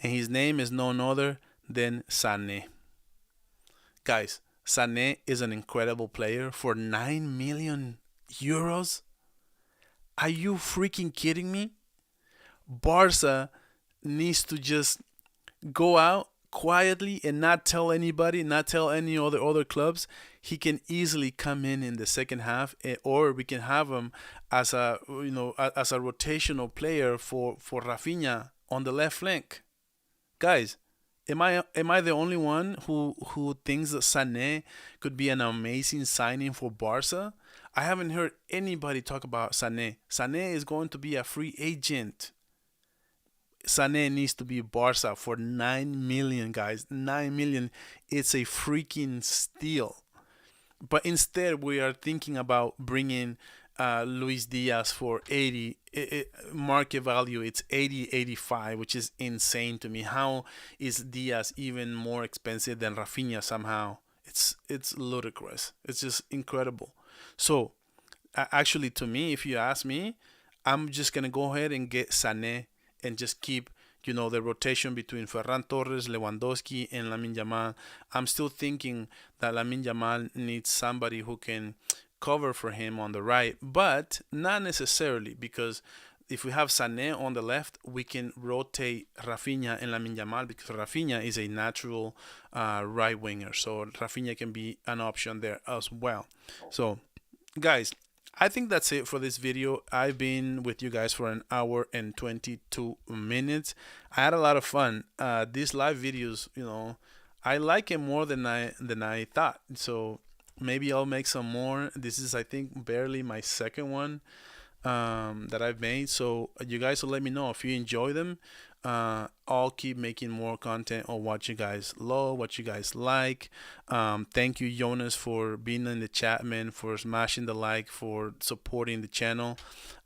and his name is none other than Sané. Guys, Sané is an incredible player for 9 million euros. Are you freaking kidding me? Barca needs to just go out quietly and not tell anybody, not tell any other clubs. He can easily come in the second half, or we can have him as a as a rotational player for Rafinha on the left flank. Guys, am I the only one who thinks that Sané could be an amazing signing for Barca? I haven't heard anybody talk about Sané. Sané is going to be a free agent. Sané needs to be Barca for 9 million, guys. 9 million. It's a freaking steal. But instead, we are thinking about bringing Luis Diaz for 80. Market value, it's 80, 85, which is insane to me. How is Diaz even more expensive than Rafinha somehow? It's ludicrous. It's just incredible. So, actually, to me, if you ask me, I'm just going to go ahead and get Sané and just keep the rotation between Ferran Torres, Lewandowski, and Lamine Yamal. I'm still thinking that Lamine Yamal needs somebody who can cover for him on the right, but not necessarily, because if we have Sané on the left, we can rotate Rafinha and Lamine Yamal because Rafinha is a natural right winger. So Rafinha can be an option there as well. So, guys, I think that's it for this video. I've been with you guys for an hour and 22 minutes. I had a lot of fun. These live videos, I like it more than I thought. So maybe I'll make some more. This is, I think, barely my second one that I've made. So you guys will let me know if you enjoy them. I'll keep making more content on what you guys love, what you guys like. Thank you, Jonas, for being in the chat, man, for smashing the like, for supporting the channel.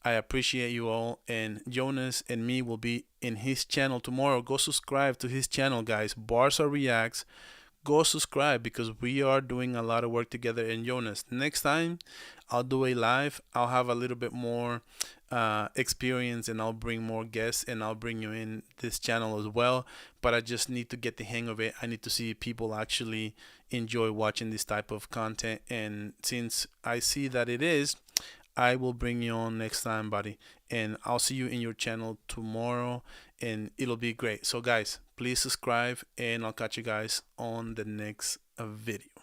I appreciate you all. And Jonas and me will be in his channel tomorrow. Go subscribe to his channel, guys. Barca Reacts. Go subscribe because we are doing a lot of work together. And Jonas, next time I'll do a live. I'll have a little bit more experience and I'll bring more guests and I'll bring you in this channel as well. But I just need to get the hang of it. I need to see people actually enjoy watching this type of content. And since I see that it is, I will bring you on next time, buddy. And I'll see you in your channel tomorrow and it'll be great. So guys, please subscribe and I'll catch you guys on the next video.